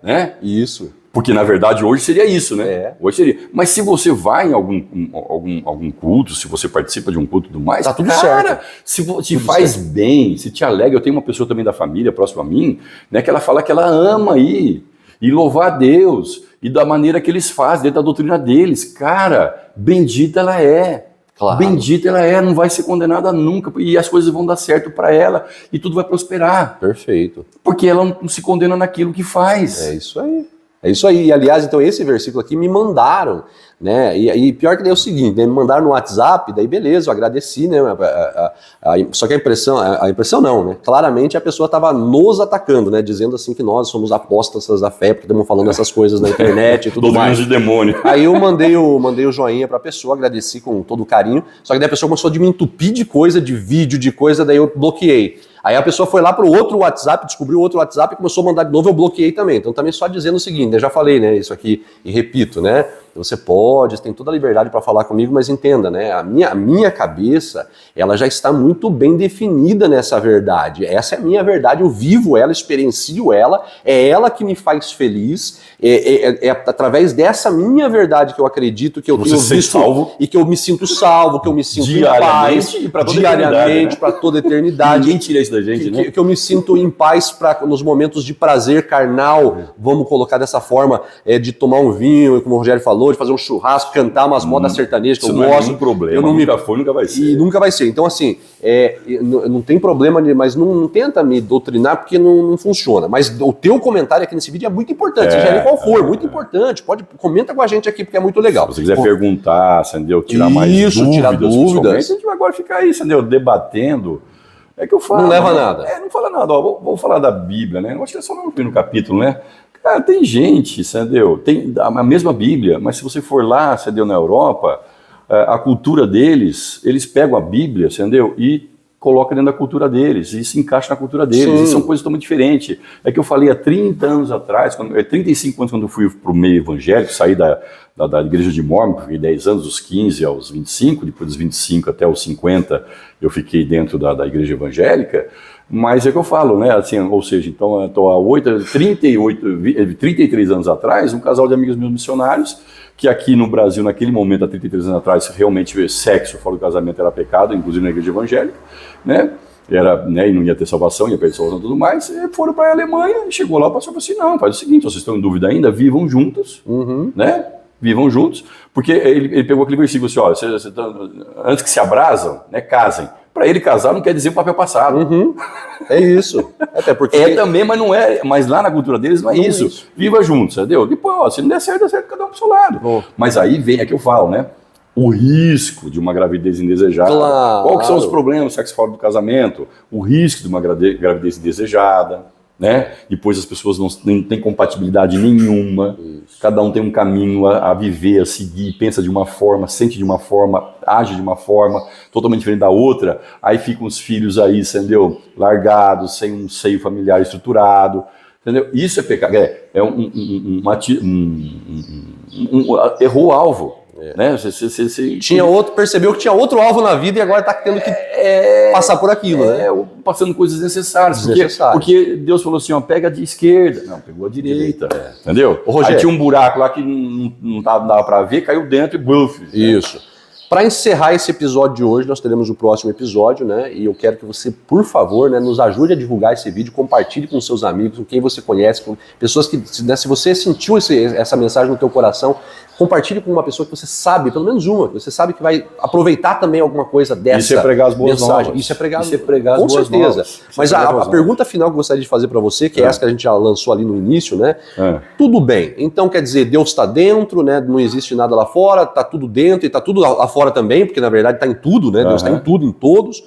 Né? Isso. Porque, na verdade, hoje seria isso, né? Hoje seria. Mas se você vai em algum culto, se você participa de um culto e tudo mais, tá tudo certo. Se te faz bem, se te alegra. Eu tenho uma pessoa também da família, próxima a mim, né, que ela fala que ela ama ir e louvar a Deus e da maneira que eles fazem, dentro da doutrina deles. Cara, bendita ela é. Claro. Bendita ela é, não vai ser condenada nunca, e as coisas vão dar certo para ela, e tudo vai prosperar. Perfeito. Porque ela não se condena naquilo que faz. É isso aí. É isso aí. E, aliás, então, esse versículo aqui me mandaram, né? E pior que daí é o seguinte, né? Me mandaram no WhatsApp, daí beleza, eu agradeci, né? Só que a impressão não, né? Claramente a pessoa estava nos atacando, né? Dizendo assim que nós somos apóstatas da fé, porque estamos falando essas coisas na internet e tudo mais. De demônio. Aí eu mandei o joinha pra pessoa, agradeci com todo carinho, só que daí a pessoa começou a me entupir de coisa, de vídeo, de coisa, daí eu bloqueei. Aí a pessoa foi lá pro outro WhatsApp, descobriu outro WhatsApp e começou a mandar de novo, eu bloqueei também. Então também só dizendo o seguinte, eu já falei, né, isso aqui, e repito, né, você pode, tem toda a liberdade para falar comigo, mas entenda, né, a minha cabeça, ela já está muito bem definida nessa verdade. Essa é a minha verdade, eu vivo ela, experiencio ela, é ela que me faz feliz, é através dessa minha verdade que eu acredito, que eu tenho visto salvo. E que eu me sinto salvo, que eu me sinto diariamente em paz, diariamente, para toda a eternidade. Ninguém tira isso da gente, né? Que eu me sinto em paz nos momentos de prazer carnal, vamos colocar dessa forma, de tomar um vinho, como o Rogério falou, falou, de fazer um churrasco, cantar umas modas sertanejas que eu Isso não gosto. é um problema, eu não nunca foi, nunca vai ser. E nunca vai ser. Então, assim, não tem problema, mas não tenta me doutrinar porque não funciona. Mas o teu comentário aqui nesse vídeo é muito importante, seja ele qual for, muito importante. Comenta com a gente aqui porque é muito legal. Se você quiser perguntar, entendeu? Tirar mais dúvidas. A gente vai agora ficar aí, entendeu? Debatendo. É que eu falo. Não leva nada. Não fala nada. Ó, vamos falar da Bíblia, né? Eu acho que é só no capítulo, né? Cara, tem gente, entendeu? Tem a mesma Bíblia, mas se você for lá, entendeu, na Europa, a cultura deles, eles pegam a Bíblia, entendeu? E colocam dentro da cultura deles, e se encaixa na cultura deles. Sim. E são coisas totalmente diferentes. É que eu falei há 30 anos atrás, 35 anos quando eu fui para o meio evangélico, saí da igreja de Mormon, fiquei 10 anos, dos 15 aos 25, depois dos 25 até os 50, eu fiquei dentro da igreja evangélica, mas é que eu falo, né, assim, ou seja, então eu estou há 33 anos atrás, um casal de amigos meus missionários, que aqui no Brasil, naquele momento, há 33 anos atrás, realmente sexo fora do casamento era pecado, inclusive na igreja evangélica, né, e não ia ter salvação, ia perder salvação e tudo mais, e foram para a Alemanha, e chegou lá, o pastor falou assim, não, faz o seguinte, vocês estão em dúvida ainda, vivam juntos, né, vivam juntos, porque ele pegou aquele versículo assim, ó, antes que se abrasam, né, casem. Para ele casar não quer dizer o papel passado. É isso. Até porque também, mas não é. Mas lá na cultura deles não é isso. Viva juntos, entendeu? Depois, ó, se não der certo, dá certo cada um pro seu lado. Mas aí vem, é que eu falo, né? O risco de uma gravidez indesejada. Claro. Qual que são os problemas do sexo fora do casamento? O risco de uma gravidez indesejada. Né? Depois as pessoas não têm compatibilidade nenhuma, cada um tem um caminho a viver, a seguir, pensa de uma forma, sente de uma forma, age de uma forma totalmente diferente da outra, aí ficam os filhos aí, entendeu? Largados, sem um seio familiar estruturado, entendeu? Isso é pecado, errou o alvo. Né? Percebeu que tinha outro alvo na vida e agora está tendo que passar por aquilo, né? Passando coisas necessárias. Porque Deus falou assim, ó, pega de esquerda. Não, pegou a direita. Entendeu? Rogério, aí tinha um buraco lá que não dava para ver, caiu dentro e buf. Isso. Para encerrar esse episódio de hoje, nós teremos o próximo episódio, né? E eu quero que você, por favor, né, nos ajude a divulgar esse vídeo, compartilhe com seus amigos, com quem você conhece, com pessoas que, né, se você sentiu essa mensagem no teu coração, compartilhe com uma pessoa que você sabe, pelo menos uma, que você sabe que vai aproveitar também alguma coisa dessa. Isso é pregar as boas novas. Isso é pregar as boas novas. Mas a pergunta final que eu gostaria de fazer para você, que é essa que a gente já lançou ali no início, né? Tudo bem. Então quer dizer, Deus está dentro, né? Não existe nada lá fora, está tudo dentro e está tudo lá fora também, porque na verdade está em tudo, né? Deus está em tudo, em todos.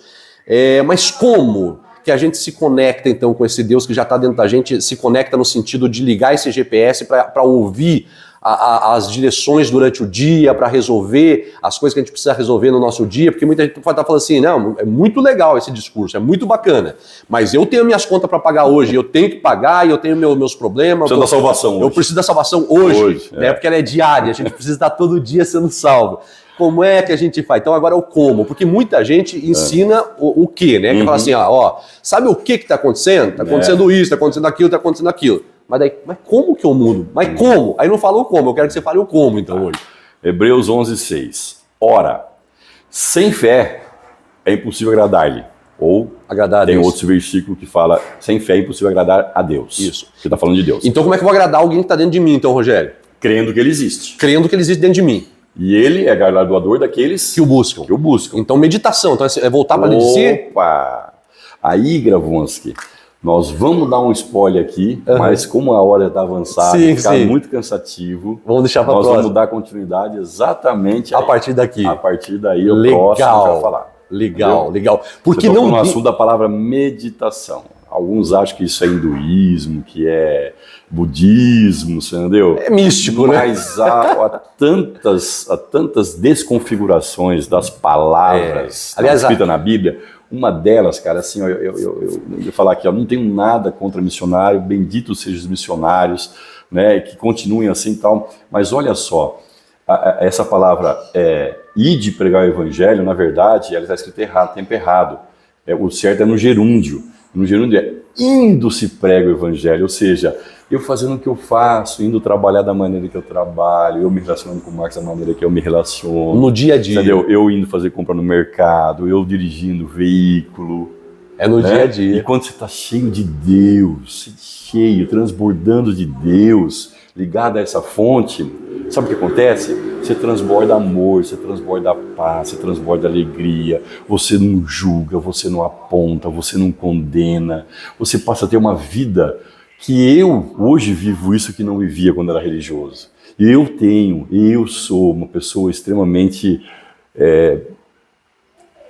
Mas como que a gente se conecta então com esse Deus que já está dentro da gente, se conecta no sentido de ligar esse GPS para ouvir as direções durante o dia, para resolver as coisas que a gente precisa resolver no nosso dia, porque muita gente pode estar falando assim, não, é muito legal esse discurso, é muito bacana, mas eu tenho minhas contas para pagar hoje, eu tenho que pagar e eu tenho meus problemas. Preciso da salvação eu preciso da salvação hoje, né? Porque ela é diária, a gente precisa estar todo dia sendo salvo. Como é que a gente faz? Então agora é o como, porque muita gente ensina o quê, né? Que fala assim, ó, sabe o que está acontecendo? Está acontecendo isso, está acontecendo aquilo, está acontecendo aquilo. Mas como que eu mudo? Mas como? Aí não falou como, eu quero que você fale o como então hoje. Hebreus 11:6. Ora, sem fé é impossível agradar-lhe. Ou agradar a tem Deus. outro versículo que fala, sem fé é impossível agradar a Deus. Isso. Você está falando de Deus. Então como é que eu vou agradar alguém que está dentro de mim então, Rogério? Crendo que ele existe. Crendo que ele existe dentro de mim. E ele é galardoador daqueles que o buscam. Então meditação, então é voltar para dentro de si. Opa! Aí, Gravonski, nós vamos dar um spoiler aqui, mas como a hora está avançada, fica muito cansativo, vamos deixar para nós vamos dar continuidade exatamente a partir daqui. A partir daí, o próximo vai falar. Legal. Porque não no assunto da palavra meditação. Alguns acham que isso é hinduísmo, que é budismo, você entendeu? É místico, né? Mas há tantas desconfigurações das palavras escritas na Bíblia. Uma delas, cara, assim, eu ia falar aqui, não tenho nada contra missionário, benditos sejam os missionários, né, que continuem assim e tal, mas olha só, essa palavra ide pregar o evangelho, na verdade, ela está escrita errado, tempo errado. O certo é no gerúndio. No gerúndio é indo se prega o evangelho, ou seja, eu fazendo o que eu faço, indo trabalhar da maneira que eu trabalho, eu me relacionando com o Marcos da maneira que eu me relaciono. No dia a dia. Entendeu? Eu indo fazer compra no mercado, eu dirigindo o veículo. É no dia a dia. E quando você está cheio de Deus, cheio, transbordando de Deus, ligada a essa fonte, sabe o que acontece? Você transborda amor, você transborda paz, você transborda alegria, você não julga, você não aponta, você não condena, você passa a ter uma vida que eu hoje vivo isso que não vivia quando era religioso. Eu sou uma pessoa extremamente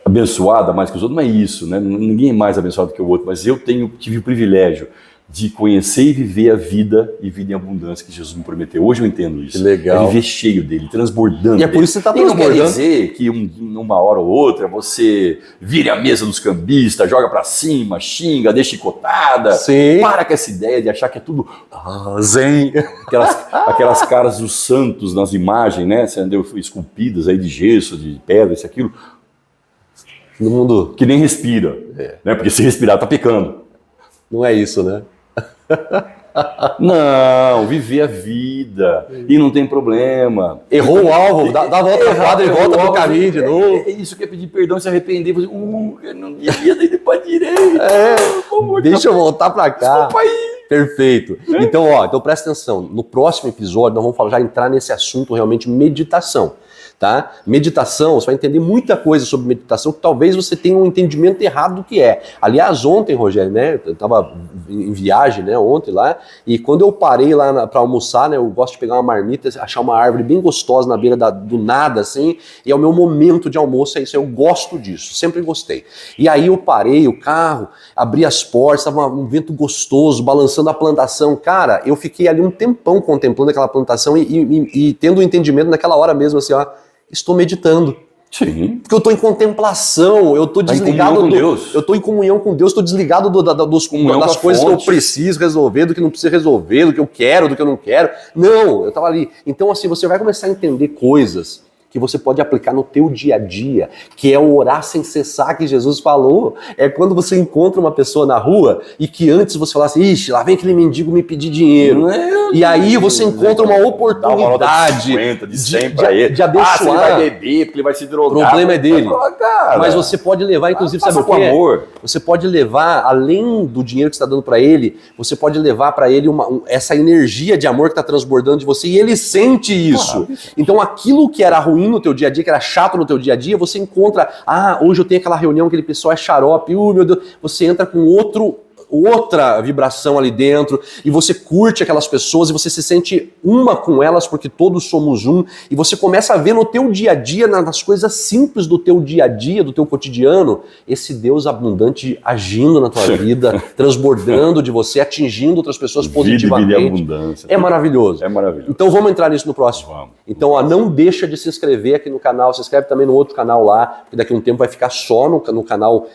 abençoada mais que os outros, não é isso, né? Ninguém é mais abençoado que o outro, mas eu tive o privilégio de conhecer e viver a vida e vida em abundância que Jesus me prometeu. Hoje eu entendo isso. Que legal. É viver cheio dele, transbordando. E é por isso que você está transbordando. Não quer dizer que uma hora ou outra você vire a mesa dos cambistas, joga pra cima, xinga, deixa chicotada. Sim. Para com essa ideia de achar que é tudo zen. Aquelas caras dos santos nas imagens, né? Esculpidas aí de gesso, de pedra, isso, aquilo. No mundo. Que nem respira. Né? Porque se respirar tá pecando. Não é isso, né? Não, viver a vida e não tem problema. Errou o alvo, dá a volta na quadra e volta pro caminho de novo. É isso que é pedir perdão, se arrepender, você, eu não devia ter ido pra direita. Deixa eu voltar pra cá. Desculpa aí. Perfeito. Então presta atenção. No próximo episódio nós vamos já entrar nesse assunto realmente meditação. Tá? Meditação, você vai entender muita coisa sobre meditação que talvez você tenha um entendimento errado do que é. Aliás, ontem, Rogério, né, eu estava em viagem, né, ontem lá, e quando eu parei lá para almoçar, né, eu gosto de pegar uma marmita, achar uma árvore bem gostosa na beira do nada, assim, e é o meu momento de almoço, é isso, eu gosto disso, sempre gostei. E aí eu parei o carro, abri as portas, estava um vento gostoso, balançando a plantação, cara, eu fiquei ali um tempão contemplando aquela plantação e tendo um entendimento naquela hora mesmo, assim, ó, estou meditando. Sim. Porque eu estou em contemplação, eu estou desligado com Deus. Eu estou em comunhão com Deus, estou desligado das coisas que eu preciso resolver, do que não preciso resolver, do que eu quero, do que eu não quero. Não, eu estava ali. Então, assim, você vai começar a entender coisas que você pode aplicar no teu dia a dia, que é o orar sem cessar que Jesus falou. É quando você encontra uma pessoa na rua e que antes você falasse, ixi, lá vem aquele mendigo me pedir dinheiro. E aí você encontra uma oportunidade de abençoar. Ele vai beber porque ele vai se drogar. O problema é dele. Mas você pode levar, inclusive, sabe o quê? Amor. Você pode levar, além do dinheiro que você está dando para ele, você pode levar para ele essa energia de amor que está transbordando de você e ele sente isso. Então aquilo que era ruim no teu dia a dia, que era chato no teu dia a dia, você encontra, hoje eu tenho aquela reunião, aquele pessoal é xarope, meu Deus, você entra com outra vibração ali dentro, e você curte aquelas pessoas, e você se sente uma com elas, porque todos somos um, e você começa a ver no teu dia a dia, nas coisas simples do teu dia a dia, do teu cotidiano, esse Deus abundante agindo na tua vida, transbordando de você, atingindo outras pessoas positivamente. Vida e abundância. É maravilhoso. É maravilhoso. Então vamos entrar nisso no próximo. Vamos. Então, não deixa de se inscrever aqui no canal, se inscreve também no outro canal lá, porque daqui a um tempo vai ficar só no canal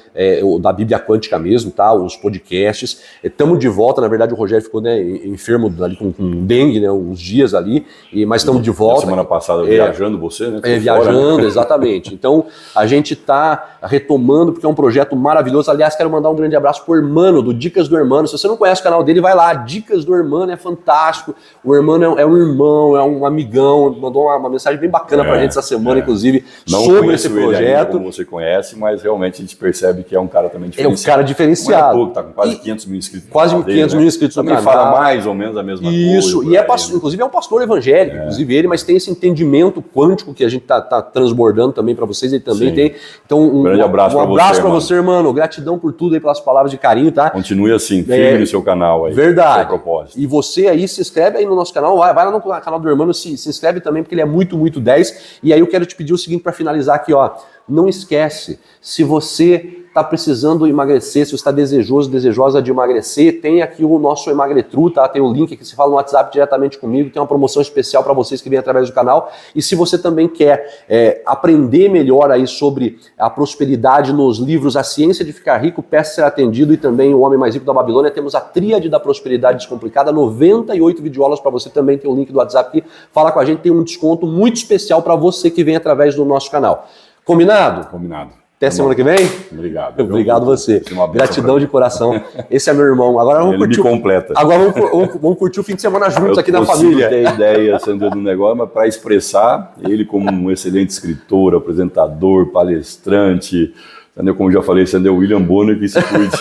da Bíblia Quântica mesmo, tá? Os podcasts. Estamos de volta, na verdade o Rogério ficou, né, enfermo ali com dengue, né, uns dias ali, mas estamos de volta. Na semana passada viajando você, né? Viajando, fora, né? Exatamente. Então a gente está retomando porque é um projeto maravilhoso. Aliás, quero mandar um grande abraço pro Hermano, do Dicas do Hermano. Se você não conhece o canal dele, vai lá. Dicas do Hermano é fantástico. O Hermano é um irmão, é um amigão, mandou uma mensagem bem bacana pra gente essa semana, inclusive, não sobre esse projeto. Como você conhece, mas realmente a gente percebe que é um cara também diferenciado. É um cara diferenciado. Não é pouco, tá com quase 500 mil inscritos. Quase 500 mil inscritos no canal. Também fala mais ou menos a mesma coisa. Isso, e inclusive é um pastor evangélico, inclusive ele, mas tem esse entendimento quântico que a gente tá transbordando também para vocês, ele também tem. Então, um grande abraço para você, irmão. Gratidão por tudo aí, pelas palavras de carinho, tá? Continue assim, firme no seu canal aí. Verdade. Propósito. E você aí, se inscreve aí no nosso canal, vai lá no canal do Hermano, se inscreve também, porque ele é muito, muito 10. E aí eu quero te pedir o seguinte para finalizar aqui, ó. Não esquece, se você está precisando emagrecer, se você está desejosa de emagrecer, tem aqui o nosso Emagretru, tá? Tem o link que se fala no WhatsApp diretamente comigo, tem uma promoção especial para vocês que vêm através do canal. E se você também quer aprender melhor aí sobre a prosperidade nos livros A Ciência de Ficar Rico, Peça Ser Atendido e também O Homem Mais Rico da Babilônia, temos a Tríade da Prosperidade Descomplicada, 98 videoaulas para você também, tem o link do WhatsApp aqui. Fala com a gente, tem um desconto muito especial para você que vem através do nosso canal. Combinado? Combinado. Até semana que vem? Obrigado. Obrigado você. Gratidão de coração. Esse é meu irmão. Agora vamos curtir. Ele me completa. Agora vamos curtir o fim de semana juntos aqui na família. Eu ter ideia, Sandro, do negócio, mas para expressar ele como um excelente escritor, apresentador, palestrante, entendeu? Como já falei, Sandro, William Bonner que se cuide.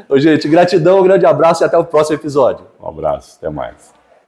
Ô, gente, gratidão, um grande abraço e até o próximo episódio. Um abraço, até mais.